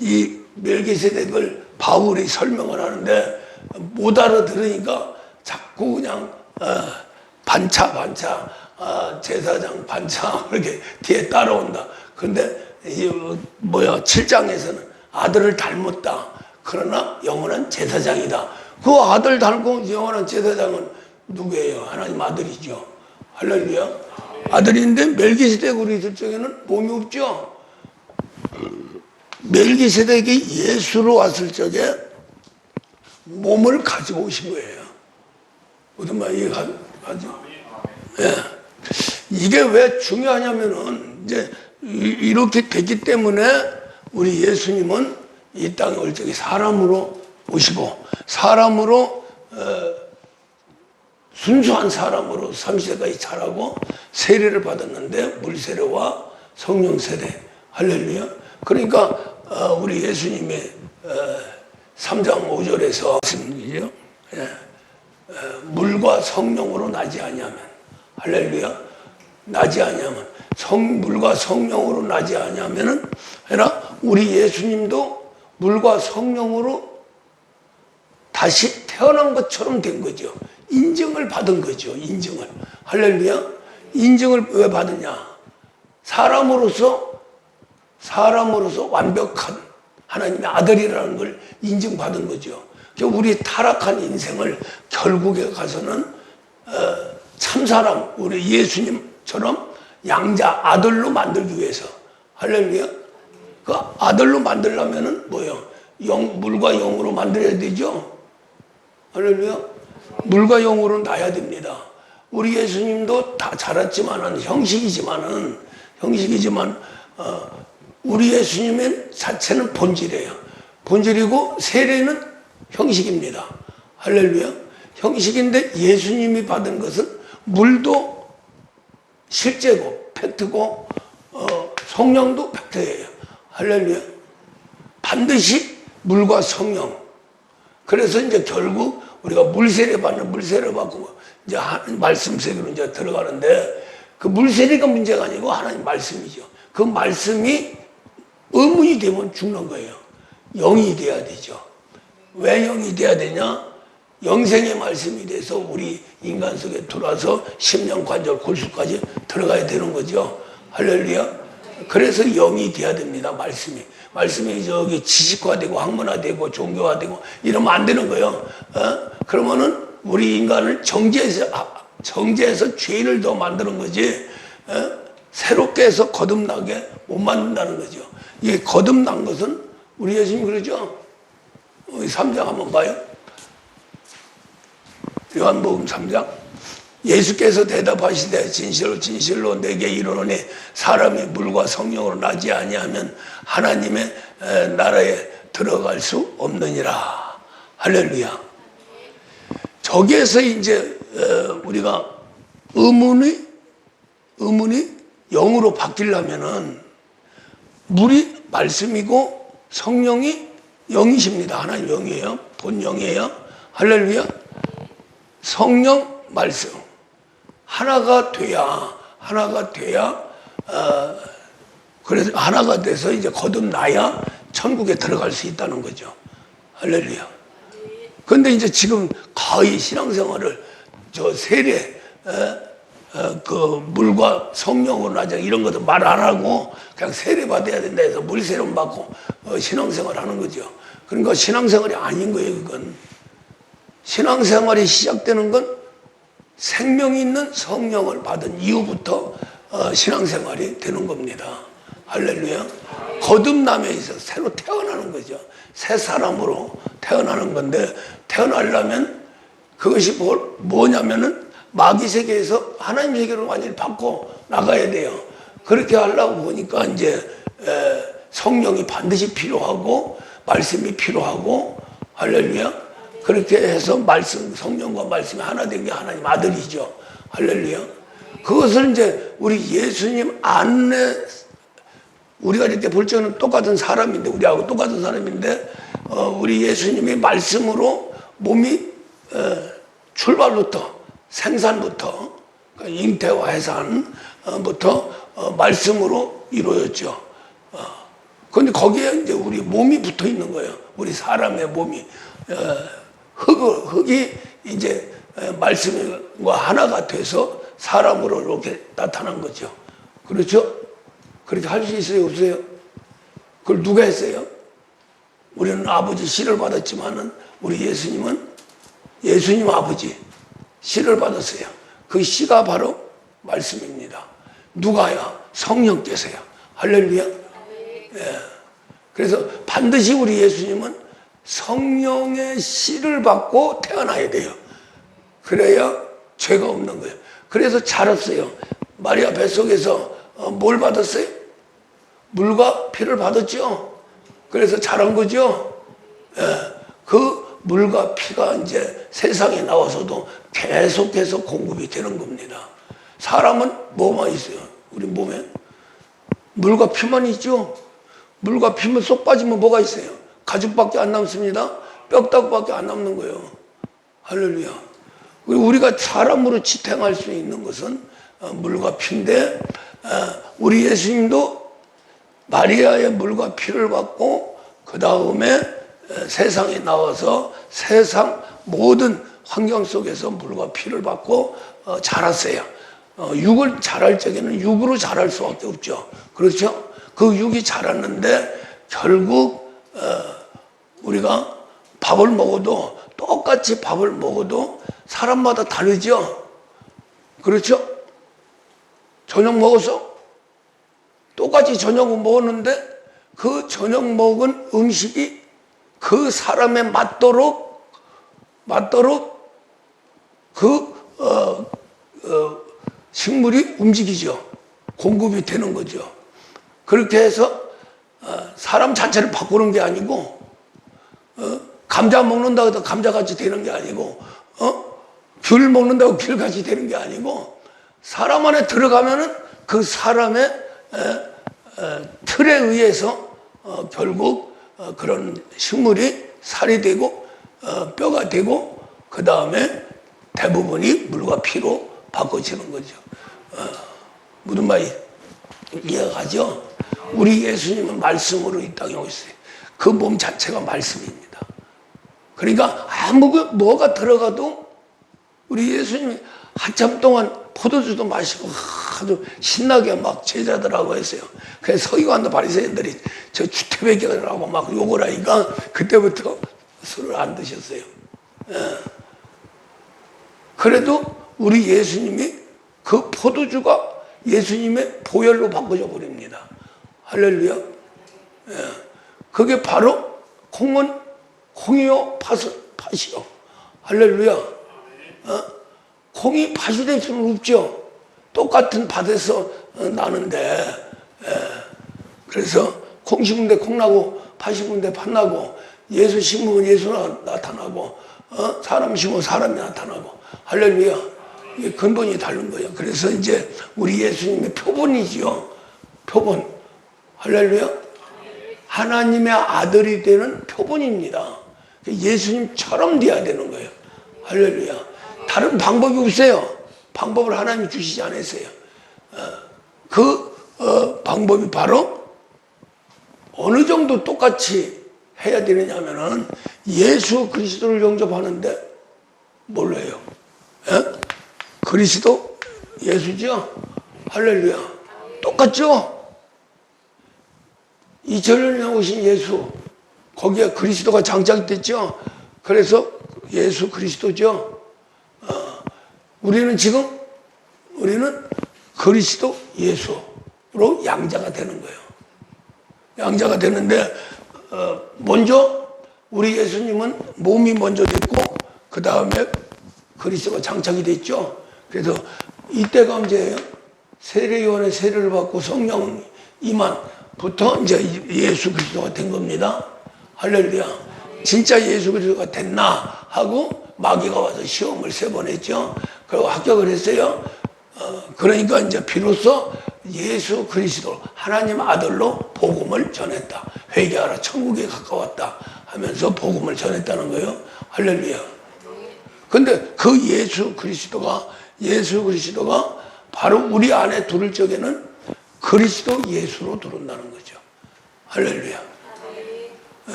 이 멜기세덱을 바울이 설명을 하는데 못 알아들으니까 자꾸 그냥 반차 제사장 반차 이렇게 뒤에 따라온다. 근데 7장에서는 아들을 닮았다. 그러나 영원한 제사장이다. 그 아들 닮고 영원한 제사장은 누구예요? 하나님 아들이죠. 할렐루야. 아들인데 멜기세덱으로 있을 적에는 몸이 없죠. 멜기세덱이 예수로 왔을 적에 몸을 가지고 오신 거예요. 무슨 말 이해가죠? 예. 이게 왜 중요하냐면은 이제 이렇게 됐기 때문에 우리 예수님은 이 땅에 올 적에 사람으로 오시고 사람으로 순수한 사람으로 30세까지 자라고 세례를 받았는데 물세례와 성령 세례. 할렐루야. 그러니까 우리 예수님의 3장 5절에서 말씀이죠. 물과 성령으로 나지 아니하면, 할렐루야, 나지 아니하면, 물과 성령으로 나지 아니하면은 아니라 우리 예수님도 물과 성령으로 다시 태어난 것처럼 된 거죠. 인정을 받은 거죠. 인정을. 할렐루야. 인정을 왜 받느냐? 사람으로서 완벽한 하나님의 아들이라는 걸 인정받은 거죠. 우리 타락한 인생을 결국에 가서는 참사람, 우리 예수님처럼 양자 아들로 만들기 위해서. 할렐루야. 그 아들로 만들려면은 뭐예요? 물과 영으로 만들어야 되죠. 할렐루야. 물과 영으로 나야 됩니다. 우리 예수님도 다 자랐지만은 형식이지만 우리 예수님의 자체는 본질이에요. 본질이고 세례는 형식입니다. 할렐루야. 형식인데 예수님이 받은 것은 물도 실제고 팩트고 성령도 팩트예요. 할렐루야. 반드시 물과 성령. 그래서 이제 결국 우리가 물세례 받고 이제 말씀 세계로 이제 들어가는데 그 물세례가 문제가 아니고 하나님 말씀이죠. 그 말씀이 의문이 되면 죽는 거예요. 영이 돼야 되죠. 왜 영이 돼야 되냐? 영생의 말씀이 돼서 우리 인간 속에 들어와서 심령 관절 골수까지 들어가야 되는 거죠. 할렐루야. 그래서 영이 돼야 됩니다. 말씀이 저기 지식화되고 학문화되고 종교화되고 이러면 안 되는 거예요. 그러면은 우리 인간을 정죄해서 죄인을 더 만드는 거지. 새롭게 해서 거듭나게 못 만든다는 거죠. 이게 거듭난 것은 우리 예수님 그러죠. 3장 한번 봐요. 요한복음 3장. 예수께서 대답하시되 진실로 진실로 내게 이르노니 사람이 물과 성령으로 나지 아니하면 하나님의 나라에 들어갈 수 없느니라. 할렐루야. 저기에서 이제 우리가 의문이 영으로 바뀌려면은 물이 말씀이고 성령이 영이십니다. 하나님 영이에요. 본 영이에요. 할렐루야. 성령 말씀 하나가 돼야 그래서 하나가 돼서 이제 거듭나야 천국에 들어갈 수 있다는 거죠. 할렐루야. 그런데 이제 지금 거의 신앙생활을 저 세례 그 물과 성령으로 나자 이런 것도 말 안 하고 그냥 세례 받아야 된다 해서 물세례만 받고 신앙생활 하는 거죠. 그러니까 신앙생활이 아닌 거예요. 그건 신앙생활이 시작되는 건 생명이 있는 성령을 받은 이후부터 신앙생활이 되는 겁니다. 할렐루야. 거듭남에 있어서 새로 태어나는 거죠. 새 사람으로 태어나는 건데 태어나려면 그것이 뭐냐면은 마귀 세계에서 하나님 세계로 완전히 바꿔 나가야 돼요. 그렇게 하려고 보니까 이제 성령이 반드시 필요하고 말씀이 필요하고 할렐루야. 그렇게 해서 성령과 말씀이 하나 된 게 하나님 아들이죠. 할렐루야. 그것을 이제 우리 예수님 안에 우리가 이렇게 볼 적은 똑같은 사람인데 우리하고 똑같은 사람인데 우리 예수님이 말씀으로 몸이 출발부터 생산부터 잉태와 해산부터 말씀으로 이루어졌죠. 그런데 거기에 이제 우리 몸이 붙어 있는 거예요. 우리 사람의 몸이 흙이 이제 말씀과 하나가 돼서 사람으로 이렇게 나타난 거죠. 그렇죠? 그렇게 할 수 있어요? 없어요? 그걸 누가 했어요? 우리는 아버지 씨를 받았지만은 우리 예수님 아버지 씨를 받았어요. 그 씨가 바로 말씀입니다. 누가요? 성령께서요. 할렐루야. 예. 그래서 반드시 우리 예수님은 성령의 씨를 받고 태어나야 돼요. 그래야 죄가 없는 거예요. 그래서 잘 없어요. 마리아 뱃속에서 뭘 받았어요? 물과 피를 받았죠. 그래서 자란 거죠. 그 물과 피가 이제 세상에 나와서도 계속해서 공급이 되는 겁니다. 사람은 뭐만 있어요? 우리 몸에 물과 피만 있죠. 물과 피만 쏙 빠지면 뭐가 있어요? 가죽밖에 안 남습니다. 뼈다귀밖에 안 남는 거예요. 할렐루야. 우리가 사람으로 지탱할 수 있는 것은 물과 피인데, 우리 예수님도 마리아의 물과 피를 받고 그 다음에 세상에 나와서 세상 모든 환경 속에서 물과 피를 받고 자랐어요. 육을 자랄 적에는 육으로 자랄 수밖에 없죠. 그렇죠? 그 육이 자랐는데 결국 우리가 밥을 먹어도 똑같이 밥을 먹어도 사람마다 다르죠. 그렇죠? 저녁 먹어서 똑같이 저녁을 먹었는데 그 저녁 먹은 음식이 그 사람에 맞도록 그 식물이 움직이죠. 공급이 되는 거죠. 그렇게 해서 사람 자체를 바꾸는 게 아니고 감자 먹는다고 해서 감자같이 되는 게 아니고 귤 먹는다고 귤같이 되는 게 아니고 사람 안에 들어가면은 그 사람의 틀에 의해서 결국 그런 식물이 살이 되고 뼈가 되고 그 다음에 대부분이 물과 피로 바꿔지는 거죠. 무슨 말이 이해가죠? 우리 예수님은 말씀으로 이 땅에 오셨어요. 그 몸 자체가 말씀입니다. 그러니까 뭐가 들어가도 우리 예수님이 한참 동안 포도주도 마시고 아주 신나게 막 제자들하고 했어요. 그래서 서기관도 바리새인들이 저 주태백이라고 막 욕을 하니까 그때부터 술을 안 드셨어요. 그래도 우리 예수님이 그 포도주가 예수님의 보혈로 바꿔져 버립니다. 할렐루야. 그게 바로 콩이요 팥이요. 할렐루야. 콩이 팥이 될 수는 없죠. 똑같은 밭에서 나는데, 그래서 콩 심은 데 콩 나고 팥 심은 데 팥 나고 예수 심으면 예수가 나타나고 사람 심으면 사람이 나타나고 할렐루야. 이게 근본이 다른 거예요. 그래서 이제 우리 예수님의 표본이지요. 표본. 할렐루야. 하나님의 아들이 되는 표본입니다. 예수님처럼 돼야 되는 거예요. 할렐루야. 다른 방법이 없어요. 방법을 하나님이 주시지 않았어요. 방법이 바로 어느 정도 똑같이 해야 되느냐 하면은 예수 그리스도를 영접하는데 뭘로 해요? 그리스도 예수죠? 할렐루야. 똑같죠? 2000년에 오신 예수, 거기에 그리스도가 장착이 됐죠? 그래서 예수 그리스도죠? 우리는 그리스도 예수로 양자가 되는 거예요. 양자가 되는데, 먼저 우리 예수님은 몸이 먼저 됐고, 그 다음에 그리스도가 장착이 됐죠? 그래서 이때가 언제예요? 세례요한의 세례를 받고 성령 임한부터 이제 예수 그리스도가 된 겁니다. 할렐루야. 진짜 예수 그리스도가 됐나 하고 마귀가 와서 시험을 3번 했죠. 그리고 합격을 했어요. 그러니까 이제 비로소 예수 그리스도 하나님 아들로 복음을 전했다. 회개하라 천국에 가까웠다 하면서 복음을 전했다는 거예요. 할렐루야. 근데 그 예수 그리스도가 바로 우리 안에 들을 적에는 그리스도 예수로 들어온다는 거죠. 할렐루야.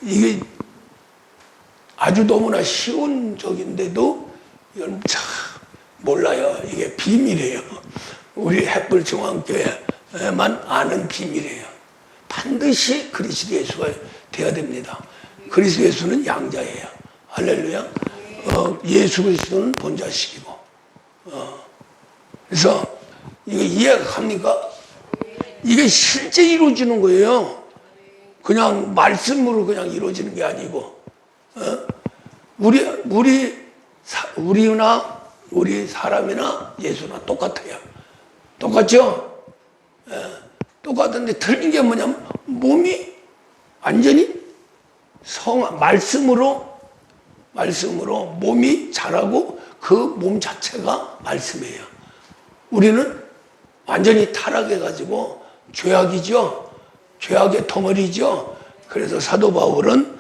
이게 아주 너무나 쉬운 적인데도 이건 참 몰라요. 이게 비밀이에요. 우리 햇불중앙교회만 아는 비밀이에요. 반드시 그리스도 예수가 돼야 됩니다. 그리스도 예수는 양자예요. 할렐루야. 예수 그리스도는 본자식이고. 그래서 이거 이해갑니까? 이게 실제 이루어지는 거예요. 그냥 말씀으로 그냥 이루어지는 게 아니고, 우리 사람이나 예수나 똑같아요. 똑같죠? 똑같은데 틀린 게 뭐냐면 몸이 완전히 말씀으로 몸이 자라고 그 몸 자체가 말씀이에요. 우리는 완전히 타락해가지고 죄악이죠. 죄악의 덩어리죠. 그래서 사도 바울은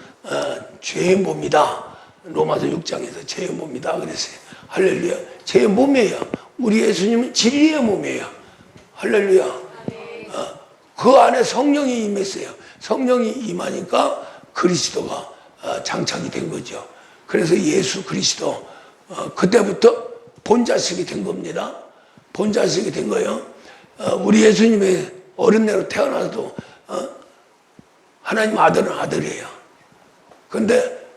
죄의 몸이다. 로마서 6장에서 죄의 몸이다 그랬어요. 할렐루야. 죄의 몸이에요. 우리 예수님은 진리의 몸이에요. 할렐루야. 그 안에 성령이 임했어요. 성령이 임하니까 그리스도가 장착이 된 거죠. 그래서 예수 그리스도 그때부터 본자식이 된 겁니다. 본자식이 된 거예요. 우리 예수님의 어린애로 태어나도 하나님 아들은 아들이에요. 근데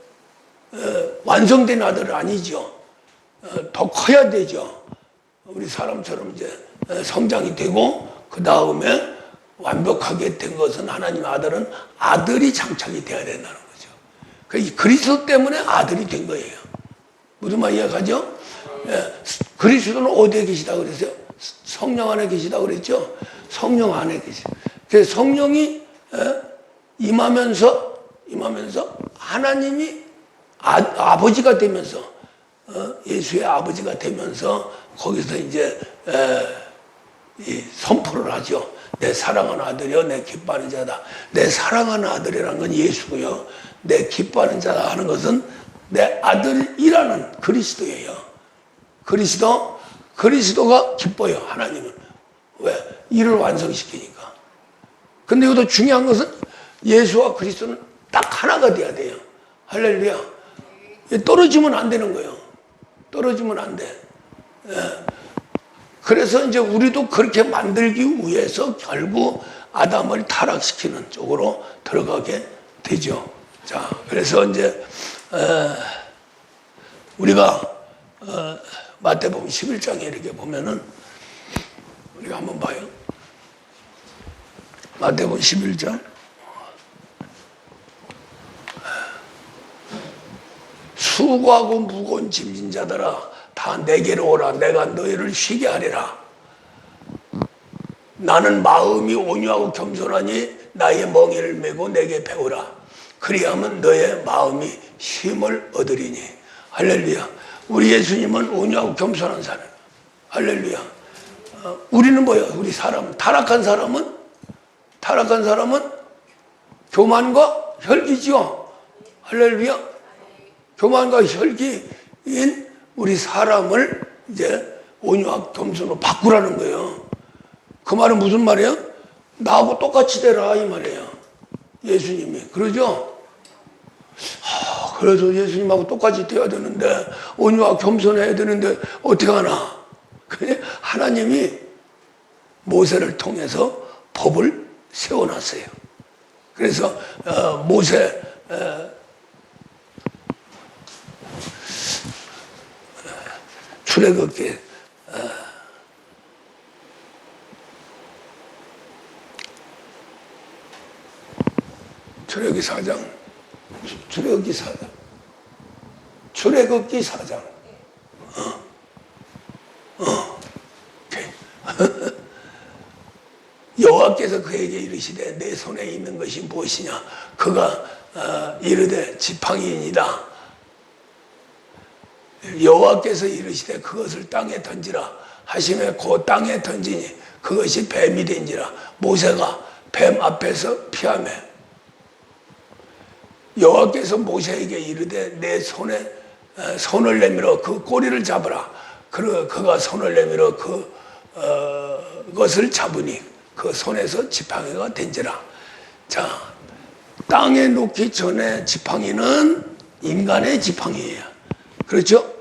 완성된 아들은 아니죠. 더 커야 되죠. 우리 사람처럼 이제 성장이 되고 그 다음에 완벽하게 된 것은 하나님 아들은 아들이 장착이 돼야 된다는 거죠. 그리스도 때문에 아들이 된 거예요. 무슨 말 이해가죠? 그리스도는 어디에 계시다고 그랬어요? 성령 안에 계시다고 그랬죠? 성령 안에 계시. 그래서 성령이 임하면서 하나님이 아버지가 되면서 예수의 아버지가 되면서 거기서 이제 선포를 하죠. 내 사랑하는 아들이요, 내 기뻐하는 자다. 내 사랑하는 아들이라는 건 예수고요. 내 기뻐하는 자다 하는 것은 내 아들이라는 그리스도예요. 그리스도가 기뻐요. 하나님은 왜? 일을 완성시키니까. 근데 이것도 중요한 것은 예수와 그리스도는 딱 하나가 돼야 돼요. 할렐루야. 떨어지면 안 되는 거예요. 떨어지면 안 돼. 그래서 이제 우리도 그렇게 만들기 위해서 결국 아담을 타락시키는 쪽으로 들어가게 되죠. 자, 그래서 이제 우리가 마태복음 11장에 이렇게 보면은 우리가 한번 봐요. 마태복음 11장. 수고하고 무거운 짐진 자들아 다 내게로 오라. 내가 너희를 쉬게 하리라. 나는 마음이 온유하고 겸손하니 나의 멍에를 메고 내게 배우라. 그리하면 너의 마음이 쉼을 얻으리니. 할렐루야. 우리 예수님은 온유하고 겸손한 사람. 할렐루야. 우리는 뭐야? 우리 사람 타락한 사람은 교만과 혈기죠. 할렐루야. 교만과 혈기인 우리 사람을 이제 온유와 겸손으로 바꾸라는 거예요. 그 말은 무슨 말이에요? 나하고 똑같이 되라 이 말이에요. 예수님이 그러죠? 그래서 예수님하고 똑같이 되어야 되는데 온유와 겸손해야 되는데 어떻게 하나? 하나님이 모세를 통해서 법을 세워놨어요. 그래서 모세 출애굽기 출애굽기 4장. 여호와께서 그에게 이르시되 내 손에 있는 것이 무엇이냐? 그가 이르되 지팡이이니이다. 여호와께서 이르시되 그것을 땅에 던지라 하시매 그 땅에 던지니 그것이 뱀이 된지라. 모세가 뱀 앞에서 피하며 여호와께서 모세에게 이르되 내 손에 손을 내밀어 그 꼬리를 잡으라. 그가 손을 내밀어 그것을 잡으니 그 손에서 지팡이가 된지라. 자, 땅에 놓기 전에 지팡이는 인간의 지팡이예요. 그렇죠?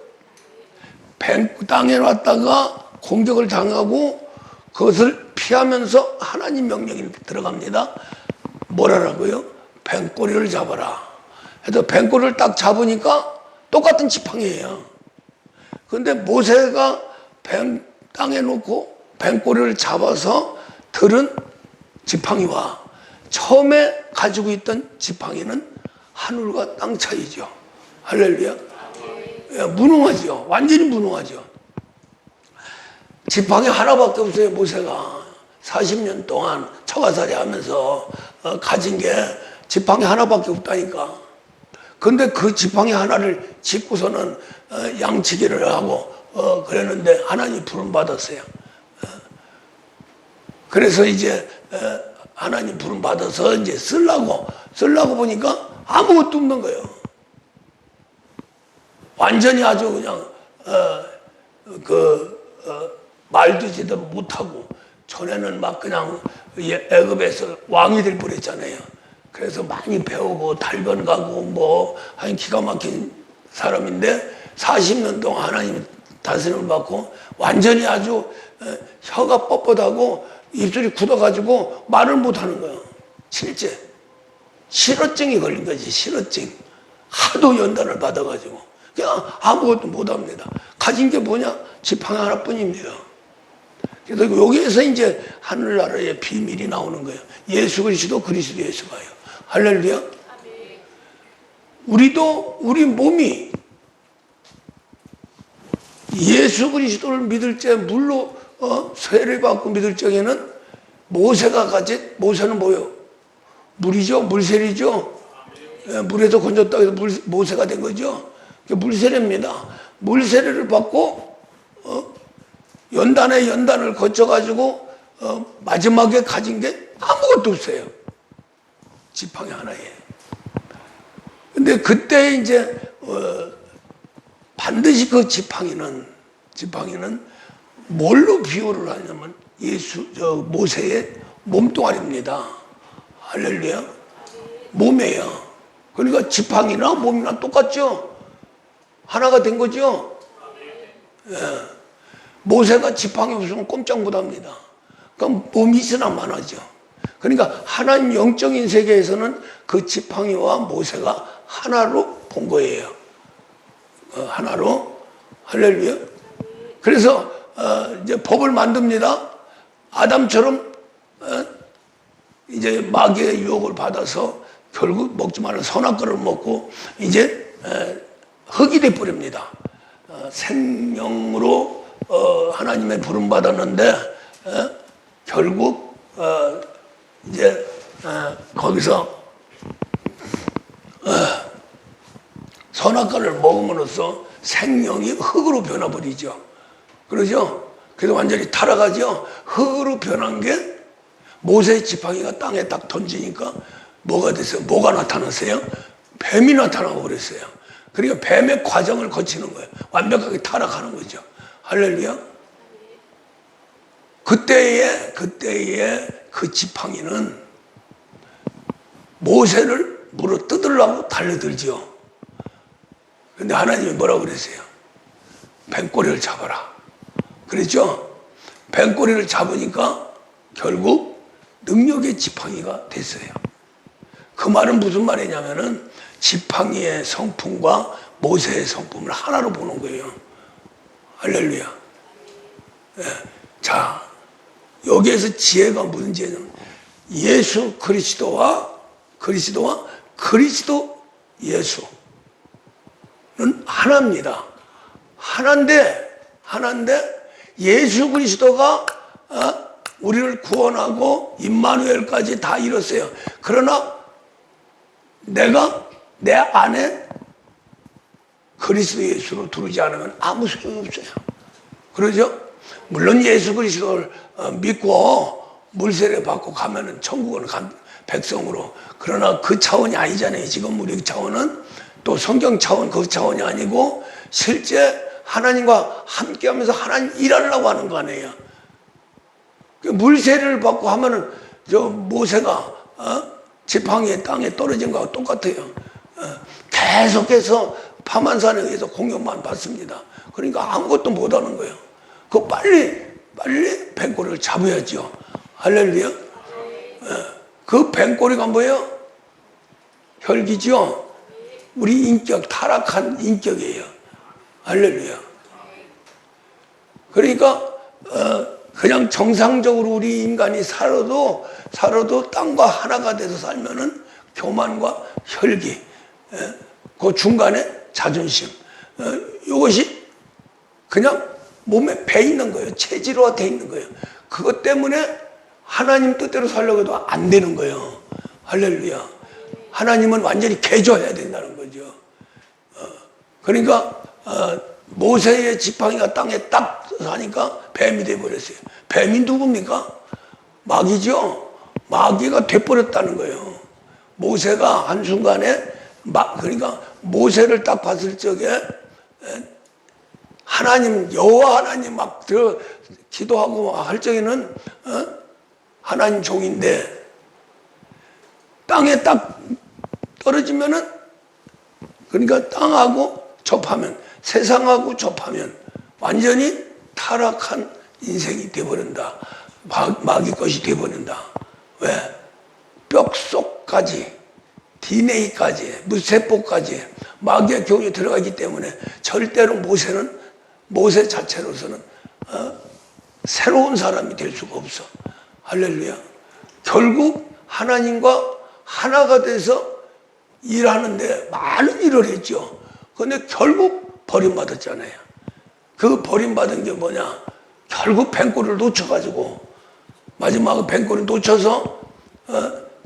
땅에 놨다가 공격을 당하고 그것을 피하면서 하나님 명령이 들어갑니다. 뭐라고요? 뱀꼬리를 잡아라. 그래서 뱀꼬리를 딱 잡으니까 똑같은 지팡이예요. 그런데 모세가 땅에 놓고 뱀꼬리를 잡아서 들은 지팡이와 처음에 가지고 있던 지팡이는 하늘과 땅 차이죠. 할렐루야. 무능하죠. 완전히 무능하죠. 지팡이 하나밖에 없어요. 모세가 40년 동안 처가살이 하면서 가진 게 지팡이 하나밖에 없다니까. 근데 그 지팡이 하나를 짚고서는 양치기를 하고 그랬는데 하나님 부름 받았어요. 그래서 이제 하나님 부름 받아서 이제 쓰려고 보니까 아무것도 없는 거예요. 완전히 아주 그냥 말도 제대로 못하고, 전에는 막 그냥 애굽에서 왕이 될 뻔했잖아요. 그래서 많이 배우고 달변 가고 뭐 아니 기가 막힌 사람인데 40년 동안 하나님 다스림을 받고 완전히 아주 혀가 뻣뻣하고 입술이 굳어가지고 말을 못하는 거예요. 실제 실어증이 걸린 거지. 실어증. 하도 연단을 받아가지고 그냥 아무것도 못합니다. 가진 게 뭐냐? 지팡이 하나뿐입니다. 그래서 여기에서 이제 하늘나라의 비밀이 나오는 거예요. 예수 그리스도 예수가요. 할렐루야. 우리 몸이 예수 그리스도를 믿을 때 물로 세례를 받고 믿을 적에는 모세는 뭐예요? 물이죠? 물세례죠? 물에서 건졌다 해서 모세가 된 거죠? 물세례입니다. 물세례를 받고 연단을 거쳐가지고 마지막에 가진 게 아무것도 없어요. 지팡이 하나에. 근데 그때 이제 반드시 그 지팡이는 뭘로 비유를 하냐면 모세의 몸뚱아리입니다. 할렐루야. 몸이에요. 그러니까 지팡이나 몸이나 똑같죠? 하나가 된 거죠? 예. 모세가 지팡이 없으면 꼼짝 못 합니다. 그럼 몸이 있으나 마나죠. 그러니까 하나님 영적인 세계에서는 그 지팡이와 모세가 하나로 본 거예요. 하나로. 할렐루야. 그래서 이제 법을 만듭니다. 아담처럼 이제 마귀의 유혹을 받아서 결국 먹지 말은 선악과를 먹고 이제 흙이 돼 버립니다. 생명으로 하나님의 부름 받았는데 결국 이제 거기서 선악과를 먹음으로써 생명이 흙으로 변화버리죠. 그러죠? 그래서 완전히 타락하죠. 흙으로 변한 게 모세의 지팡이가 땅에 딱 던지니까 뭐가 됐어요? 뭐가 나타났어요? 뱀이 나타나고 그랬어요. 그러니까 뱀의 과정을 거치는 거예요. 완벽하게 타락하는 거죠. 할렐루야. 그때의 그 지팡이는 모세를 물어 뜯으려고 달려들죠. 근데 하나님이 뭐라고 그랬어요? 뱀꼬리를 잡아라. 그랬죠? 뱀꼬리를 잡으니까 결국 능력의 지팡이가 됐어요. 그 말은 무슨 말이냐면은 지팡이의 성품과 모세의 성품을 하나로 보는 거예요. 할렐루야. 예. 자, 여기에서 지혜가 무슨 지혜냐면 예수 그리스도와 그리스도 예수는 하나입니다. 하나인데 예수 그리스도가 우리를 구원하고 임마누엘까지 다 이뤘어요. 그러나 내가 내 안에 그리스도 예수로 들어오지 않으면 아무 소용이 없어요. 그러죠? 물론 예수 그리스도를 믿고 물세례 받고 가면은 천국은 백성으로. 그러나 그 차원이 아니잖아요. 지금 우리 차원은 또 성경 차원 그 차원이 아니고 실제 하나님과 함께하면서 하나님 일하려고 하는 거 아니에요. 물세례를 받고 하면은 저 모세가 지팡이에 땅에 떨어진 거하고 똑같아요. 계속해서 파만산에 의해서 공격만 받습니다. 그러니까 아무것도 못하는 거예요. 그 빨리 뱀꼬리를 잡아야죠. 할렐루야. 그 뱀꼬리가 뭐예요? 혈기죠. 우리 인격, 타락한 인격이에요. 할렐루야. 그러니까 그냥 정상적으로 우리 인간이 살아도 땅과 하나가 돼서 살면은 교만과 혈기, 그 중간에 자존심, 이것이 그냥 몸에 배 있는 거예요. 체질화돼 있는 거예요. 그것 때문에 하나님 뜻대로 살려고 해도 안 되는 거예요. 할렐루야. 하나님은 완전히 개조해야 된다는 거죠. 그러니까 모세의 지팡이가 땅에 딱 사니까 뱀이 돼버렸어요. 뱀이 누굽니까? 마귀죠. 마귀가 돼버렸다는 거예요. 모세가 한순간에 그러니까 모세를 딱 봤을 적에 하나님 여호와 하나님 막 들어 기도하고 할 적에는 하나님 종인데 땅에 딱 떨어지면은 그러니까 땅하고 접하면 세상하고 접하면 완전히 타락한 인생이 되어버린다. 마귀 것이 되어버린다. 왜? 뼛속까지 DNA까지 무세포까지 마귀의 교훈이 들어가기 때문에 절대로 모세 자체로서는 새로운 사람이 될 수가 없어. 할렐루야. 결국 하나님과 하나가 돼서 일하는데 많은 일을 했죠. 그런데 결국 버림받았잖아요. 그 버림받은 게 뭐냐? 결국 뱀꼬리를 놓쳐가지고 마지막에 뱀꼬리를 놓쳐서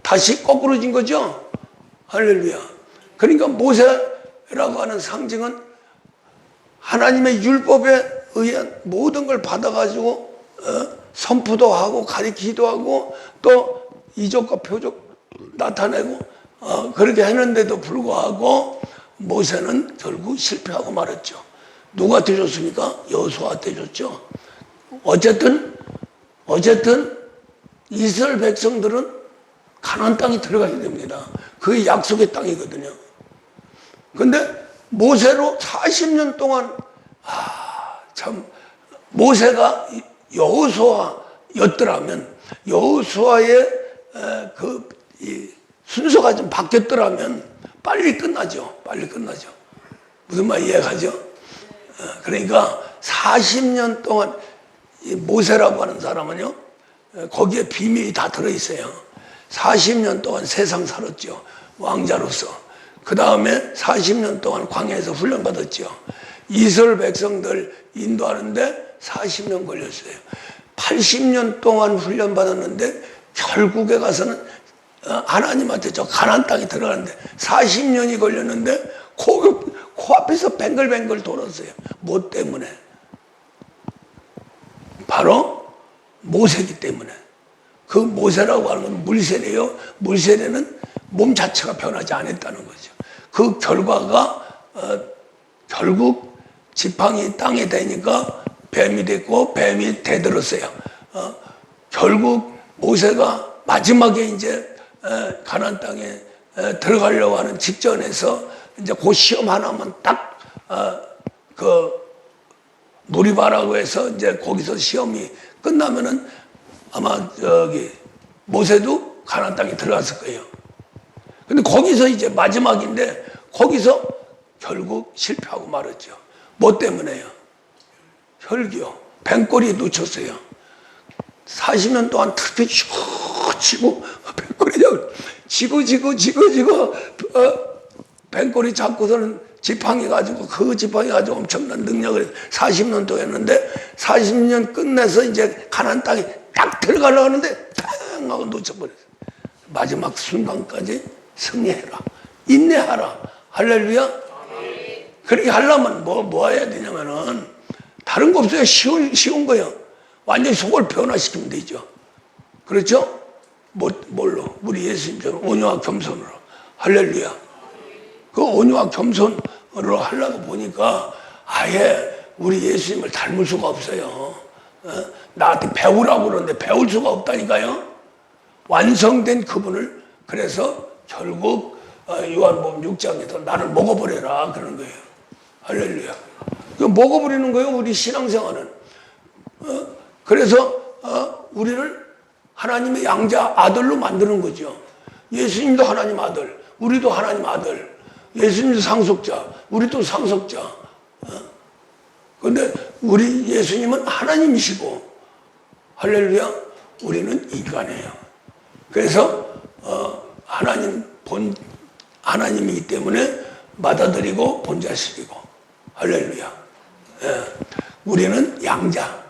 다시 거꾸로진 거죠. 할렐루야. 그러니까 모세라고 하는 상징은 하나님의 율법에 의한 모든 걸 받아가지고 선포도 하고 가리키기도 하고 또 이적과 표적 나타내고 그렇게 했는데도 불구하고 모세는 결국 실패하고 말았죠. 누구한테 줬습니까? 여호수아한테 줬죠. 어쨌든 이스라엘 백성들은 가나안 땅에 들어가야 됩니다. 그게 약속의 땅이거든요. 근데 모세로 40년 동안 참 모세가 여호수아였더라면 여호수아의 이 순서가 좀 바뀌었더라면 빨리 끝나죠. 무슨 말 이해가죠? 그러니까 40년 동안 이 모세라고 하는 사람은요, 거기에 비밀이 다 들어있어요. 40년 동안 세상 살았죠. 왕자로서. 그 다음에 40년 동안 광야에서 훈련받았죠. 이스라엘 백성들 인도하는데 40년 걸렸어요. 80년 동안 훈련받았는데 결국에 가서는 하나님한테 저 가나안 땅에 들어가는데 40년이 걸렸는데 코앞에서 뱅글뱅글 돌았어요. 뭐 때문에? 바로 모세기 때문에. 그 모세라고 하는 건 물세례요. 물세례는 몸 자체가 변하지 않았다는 거죠. 그 결과가 결국 지팡이 땅에 대니까 뱀이 됐고 뱀이 대들었어요. 결국 모세가 마지막에 이제 가나안 땅에 들어가려고 하는 직전에서 이제 그 시험 하나만 딱 그 무리바라고 해서 이제 거기서 시험이 끝나면은 아마 모세도 가나안 땅에 들어갔을 거예요. 근데 거기서 이제 마지막인데 거기서 결국 실패하고 말았죠. 뭐 때문에요? 혈기요. 뱀꼬리에 놓쳤어요. 40년 동안 트로피 치고 뱀꼬리 지고 뱀꼬리 잡고서는 지팡이 가지고 그 지팡이 가지고 엄청난 능력을 40년 동안 했는데 40년 끝내서 이제 가나안 땅에 딱 들어가려고 하는데 탕 하고 놓쳐버렸어요. 마지막 순간까지 승리해라. 인내하라. 할렐루야. 그렇게 하려면 뭐 해야 되냐면은 다른 거 없어요. 쉬운 거예요. 완전히 속을 변화시키면 되죠. 그렇죠? 뭘로? 우리 예수님처럼 온유와 겸손으로. 할렐루야. 그 온유와 겸손으로 하려고 보니까 아예 우리 예수님을 닮을 수가 없어요. 나한테 배우라고 그러는데 배울 수가 없다니까요. 완성된 그분을 그래서 결국 요한복음 6장에서 나를 먹어버려라 그러는 거예요. 할렐루야. 먹어버리는 거예요. 우리 신앙생활은. 그래서 우리를 하나님의 양자 아들로 만드는 거죠. 예수님도 하나님 아들, 우리도 하나님 아들. 예수님도 상속자, 우리도 상속자. 그런데 우리 예수님은 하나님이시고 할렐루야. 우리는 인간이에요. 그래서 하나님이기 때문에 맏아들이고 본자식이고 할렐루야. 우리는 양자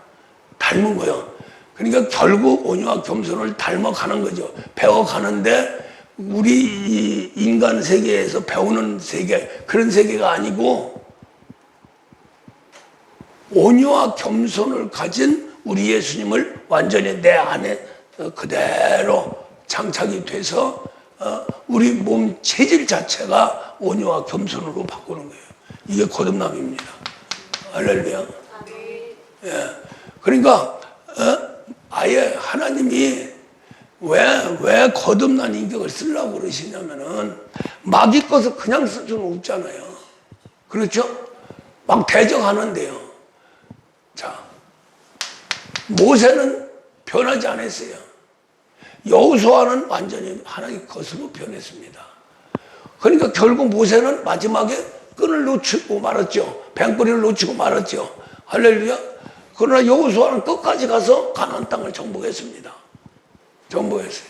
닮은 거요. 그러니까 결국 온유와 겸손을 닮아가는 거죠. 배워가는데 우리 이 인간 세계에서 배우는 세계, 그런 세계가 아니고 온유와 겸손을 가진 우리 예수님을 완전히 내 안에 그대로 장착이 돼서 우리 몸 체질 자체가 온유와 겸손으로 바꾸는 거예요. 이게 거듭남입니다. 할렐루야. 예. 그러니까 아예 하나님이 왜 거듭난 인격을 쓰려고 그러시냐면은 마귀 것을 그냥 쓸 수는 없잖아요. 그렇죠? 막 대적하는데요. 자, 모세는 변하지 않았어요. 여호수아는 완전히 하나님의 것으로 변했습니다. 그러니까 결국 모세는 마지막에 끈을 놓치고 말았죠. 뱅꼬리를 놓치고 말았죠. 할렐루야. 그러나 여호수아는 끝까지 가서 가나안 땅을 정복했습니다. 정복했어요.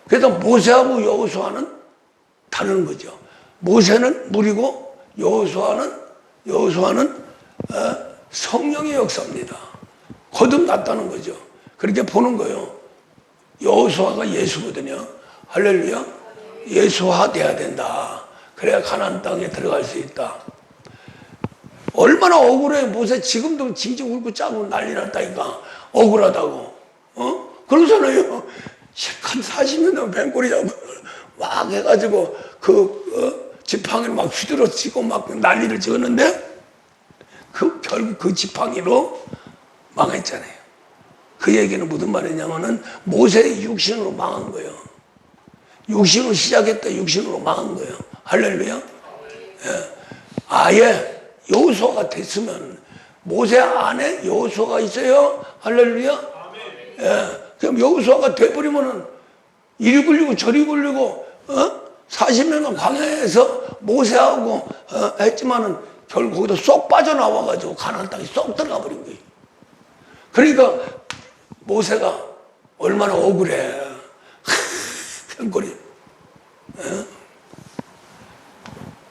그래서 모세하고 여호수아는 다른 거죠. 모세는 물이고 여호수아는 성령의 역사입니다. 거듭났다는 거죠. 그렇게 보는 거예요. 여호수아가 예수거든요. 할렐루야. 예수화 돼야 된다. 그래야 가나안 땅에 들어갈 수 있다. 얼마나 억울해. 모세 지금도 징징 울고 짜고 난리 났다니까. 억울하다고. 그러잖아요. 실컷 40년 동안 뱅꼬리 잡고 막 해가지고 지팡이를 막 휘두르치고 막 난리를 지었는데 결국 그 지팡이로 망했잖아요. 그 얘기는 무슨 말이냐면은 모세의 육신으로 망한 거예요. 육신으로 시작했다 육신으로 망한 거예요. 할렐루야. 예. 아예 여호수아가 됐으면 모세 안에 여호수아가 있어요. 할렐루야. 예. 그럼 여호수아가 돼버리면은 이리 굴리고 저리 굴리고 40년간 광야에서 모세하고 했지만은 결국 거기서 쏙 빠져나와가지고 가나안 땅에 쏙 들어가 버린 거예요. 그러니까 모세가 얼마나 억울해. 별거리.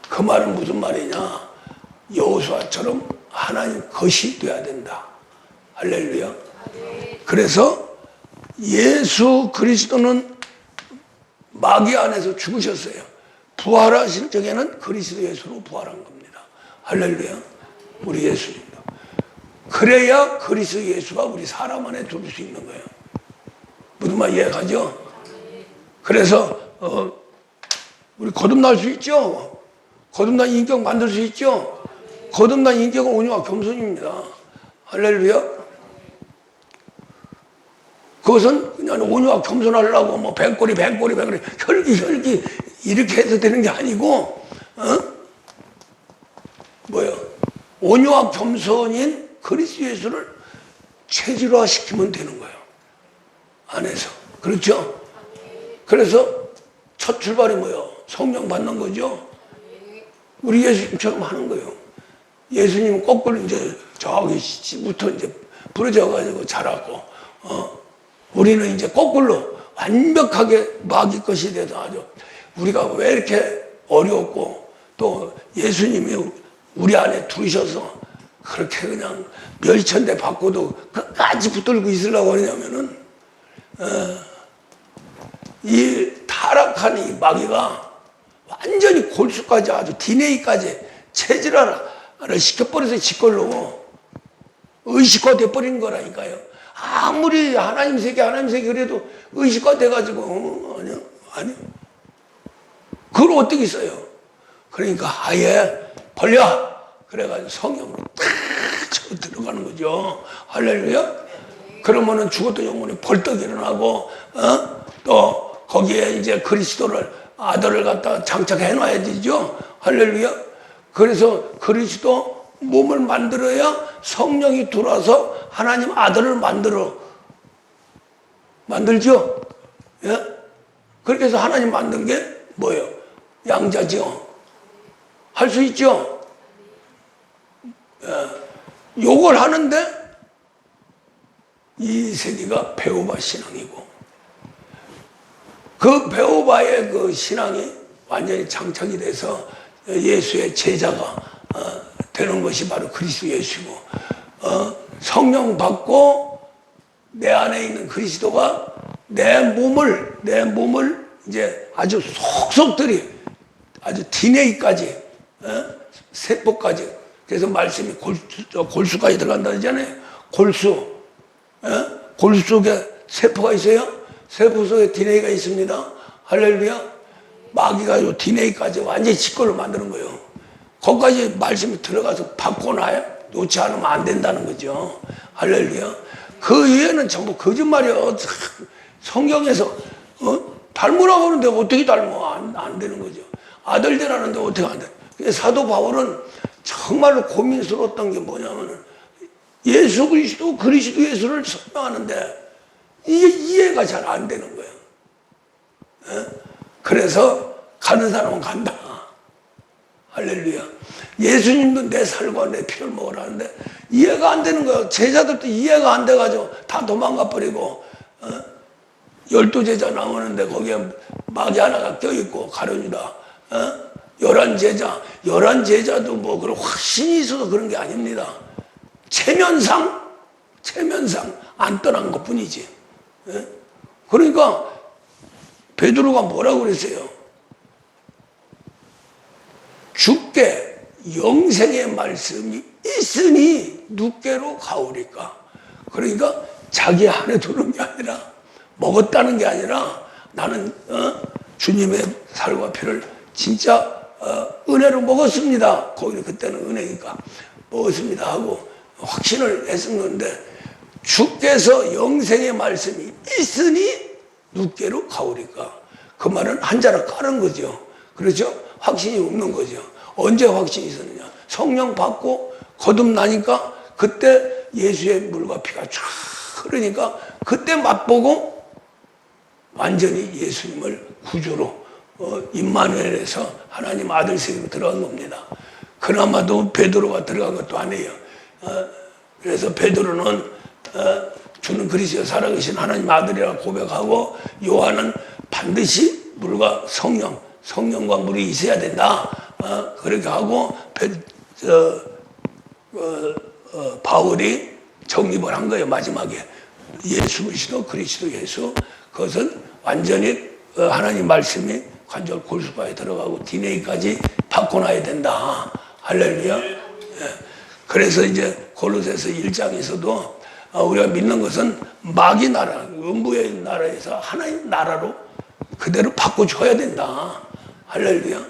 그 말은 무슨 말이냐. 여호수아처럼 하나님 것이 돼야 된다. 할렐루야. 그래서 예수 그리스도는 마귀 안에서 죽으셨어요. 부활하실 적에는 그리스도 예수로 부활한 겁니다. 할렐루야. 우리 예수입니다. 그래야 그리스도 예수가 우리 사람 안에 들어올 수 있는 거예요. 무슨 말 이해가죠? 그래서 우리 거듭날 수 있죠? 거듭난 인격 만들 수 있죠? 거듭난 인격은 온유와 겸손입니다. 할렐루야. 그것은 그냥 온유와 겸손하려고 뭐 뱅꼬리 혈기 이렇게 해서 되는 게 아니고 온유와 겸손인 그리스도 예수를 체질화시키면 되는 거예요. 안에서. 그렇죠? 그래서 첫 출발이 뭐예요? 성령 받는 거죠? 우리 예수님처럼 하는 거예요. 예수님은 거꾸로 이제 저기부터 이제 부러져가지고 자라고, 우리는 이제 거꾸로 완벽하게 마귀 것이 돼서 아주 우리가 왜 이렇게 어려웠고 또 예수님이 우리 안에 들으셔서 그렇게 그냥 멸천대 받고도 끝까지 붙들고 있으려고 하냐면은 이 타락한 이 마귀가 완전히 골수까지 아주 DNA까지 체질화를 시켜버려서 지걸로 의식화 돼버린 거라니까요. 아무리 하나님 세계 그래도 의식화 돼가지고 아니요. 그걸 어떻게 써요? 그러니까 아예 벌려. 그래가지고 성령으로 탁 쳐 들어가는 거죠. 할렐루야. 그러면은 죽었던 영혼이 벌떡 일어나고 또 거기에 이제 그리스도를 아들을 갖다 장착해 놔야 되죠. 할렐루야. 그래서 그리스도 몸을 만들어야 성령이 들어와서 하나님 아들을 만들죠. 예? 그렇게 해서 하나님 만든 게 뭐예요? 양자죠. 할 수 있죠. 예. 요걸 하는데 이 세계가 베오바 신앙이고 그 베오바의 그 신앙이 완전히 장착이 돼서 예수의 제자가 되는 것이 바로 그리스도 예수고 성령 받고 내 안에 있는 그리스도가 내 몸을 이제 아주 속속들이 아주 DNA까지, 세포까지. 그래서 말씀이 골수까지 들어간다 하잖아요. 골수. 골수 속에 세포가 있어요. 세포 속에 DNA가 있습니다. 할렐루야. 마귀가 요 DNA까지 완전히 직걸로 만드는 거예요. 거기까지 말씀이 들어가서 바꿔놔야 놓지 않으면 안 된다는 거죠. 할렐루야. 그 이외에는 전부 거짓말이요. 성경에서 닮으라고 하는데 어떻게 닮아? 안 되는 거죠. 아들 되라는데 어떻게 안 돼? 사도 바울은 정말로 고민스러웠던 게 뭐냐면은 예수 그리스도 예수를 설명하는데 이게 이해가 잘 안 되는 거예요. 그래서 가는 사람은 간다. 할렐루야. 예수님도 내 살과 내 피를 먹으라는데 이해가 안 되는 거예요. 제자들도 이해가 안 돼가지고 다 도망가 버리고 12제자 나오는데 거기에 마귀 하나가 껴있고 가룟유다. 11제자도 뭐 그런 확신이 있어서 그런 게 아닙니다. 체면상 안 떠난 것 뿐이지. 그러니까 베드로가 뭐라고 그랬어요? 주께 영생의 말씀이 있으니 누께로 가오리까. 그러니까 자기 안에 두는 게 아니라 먹었다는 게 아니라 나는 주님의 살과 피를 진짜 은혜로 먹었습니다. 거기는 그때는 은혜니까 먹었습니다 하고 확신을 했었는데 주께서 영생의 말씀이 있으니 누께로 가오리까. 그 말은 한자로 깔은 거죠. 그렇죠? 확신이 없는 거죠. 언제 확신이 있었느냐? 성령 받고 거듭나니까 그때 예수의 물과 피가 쫙 흐르니까 그때 맛보고 완전히 예수님을 구주로 임마누엘에서 하나님 아들 세계로 들어간 겁니다. 그나마도 베드로가 들어간 것도 아니에요. 그래서 베드로는 주는 그리스도 살아계신 하나님 아들이라고 고백하고 요한은 반드시 물과 성령과 물이 있어야 된다. 그렇게 하고 바울이 정립을 한 거예요. 마지막에 예수 그리스도 예수. 그것은 완전히 하나님 말씀이 관절 골수까지 들어가고 DNA까지 바꿔놔야 된다. 할렐루야. 그래서 이제 골로새서 1장에서도 우리가 믿는 것은 마귀 나라, 음부의 나라에서 하나님 나라로 그대로 바꿔줘야 된다. 할렐루야.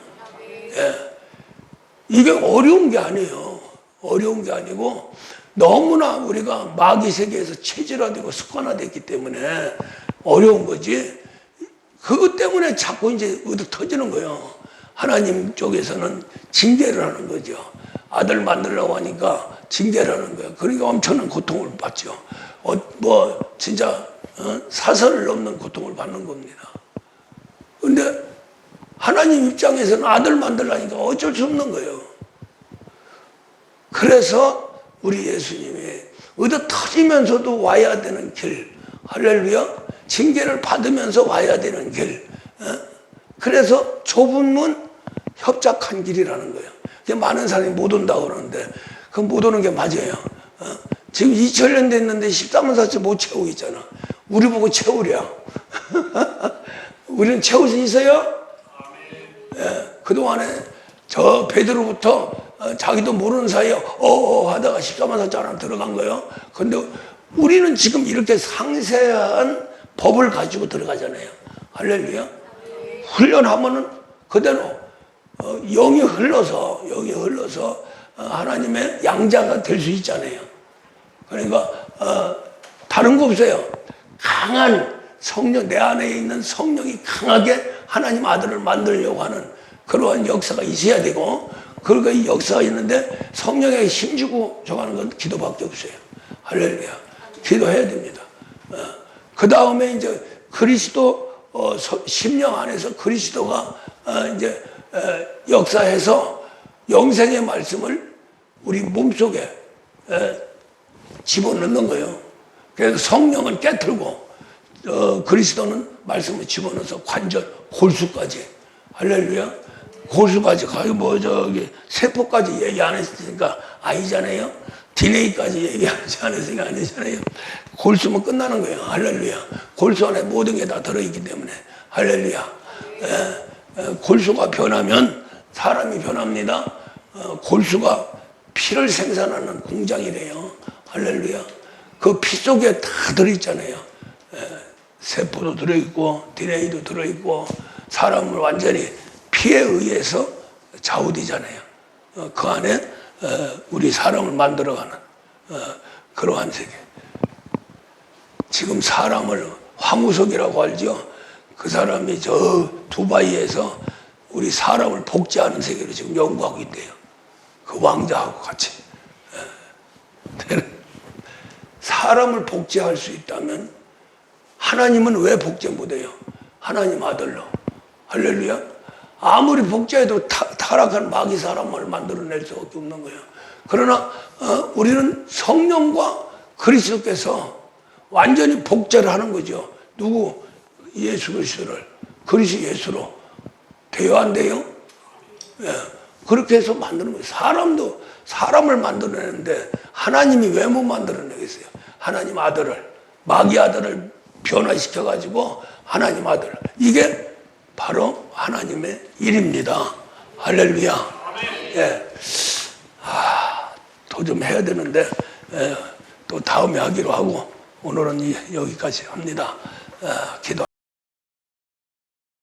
이게 어려운 게 아니에요. 어려운 게 아니고 너무나 우리가 마귀 세계에서 체질화되고 습관화됐기 때문에 어려운 거지. 그것 때문에 자꾸 이제 어디 터지는 거예요. 하나님 쪽에서는 징계를 하는 거죠. 아들 만들려고 하니까 징계를 하는 거예요. 그러니까 엄청난 고통을 받죠. 진짜 사선을 넘는 고통을 받는 겁니다. 근데 하나님 입장에서는 아들 만들려니까 어쩔 수 없는 거예요. 그래서 우리 예수님이 얻어 터지면서도 와야 되는 길, 할렐루야, 징계를 받으면서 와야 되는 길. 그래서 좁은 문, 협착한 길이라는 거예요. 많은 사람이 못 온다고 그러는데 그 못 오는 게 맞아요. 지금 2000년 됐는데 13만사치 못 채우고 있잖아. 우리 보고 채우랴. 우리는 채울 수 있어요? 그동안에 저 베드로부터 자기도 모르는 사이에 하다가 14만사치 하나 들어간 거예요. 근데 우리는 지금 이렇게 상세한 법을 가지고 들어가잖아요. 할렐루야. 훈련하면은 그대로 영이 흘러서 하나님의 양자가 될 수 있잖아요. 그러니까 다른 거 없어요. 강한 성령, 내 안에 있는 성령이 강하게 하나님 아들을 만들려고 하는 그러한 역사가 있어야 되고, 그러니까 이 역사가 있는데 성령에게 힘주고 정하는 건 기도밖에 없어요. 할렐루야. 기도해야 됩니다. 그 다음에 이제 그리스도 심령 안에서 그리스도가 이제 역사해서 영생의 말씀을 우리 몸속에 집어넣는 거예요. 그래서 성령을 깨트리고 그리스도는 말씀을 집어넣어서 관절, 골수까지. 할렐루야. 골수까지 가요. 뭐 저기 세포까지 얘기 안 했으니까 아니잖아요. DNA까지 얘기하지 않았으니까 아니잖아요. 골수면 끝나는 거예요. 할렐루야. 골수 안에 모든 게 다 들어있기 때문에 할렐루야. 골수가 변하면 사람이 변합니다. 골수가 피를 생산하는 공장이래요. 할렐루야. 그 피 속에 다 들어있잖아요. 세포도 들어있고 DNA도 들어있고 사람을 완전히 피에 의해서 좌우되잖아요. 그 안에 우리 사람을 만들어가는 그러한 세계. 지금 사람을 황우석이라고 알죠? 그 사람이 저 두바이에서 우리 사람을 복제하는 세계를 지금 연구하고 있대요. 그 왕자하고 같이. 사람을 복제할 수 있다면 하나님은 왜 복제 못해요? 하나님 아들로. 할렐루야. 아무리 복제해도 타락한 마귀 사람을 만들어낼 수밖에 없는 거예요. 그러나 우리는 성령과 그리스도께서 완전히 복제를 하는 거죠. 누구? 예수 그리스도를 그리스도 예수로 돼요, 안 돼요? 예. 그렇게 해서 만드는 거예요. 사람도 사람을 만들어내는데 하나님이 왜 못 만들어내겠어요? 하나님 아들을, 마귀 아들을 변화시켜가지고 하나님 아들. 이게 바로 하나님의 일입니다. 할렐루야. 예. 더 좀 해야 되는데, 또 다음에 하기로 하고, 오늘은 여기까지 합니다. 기도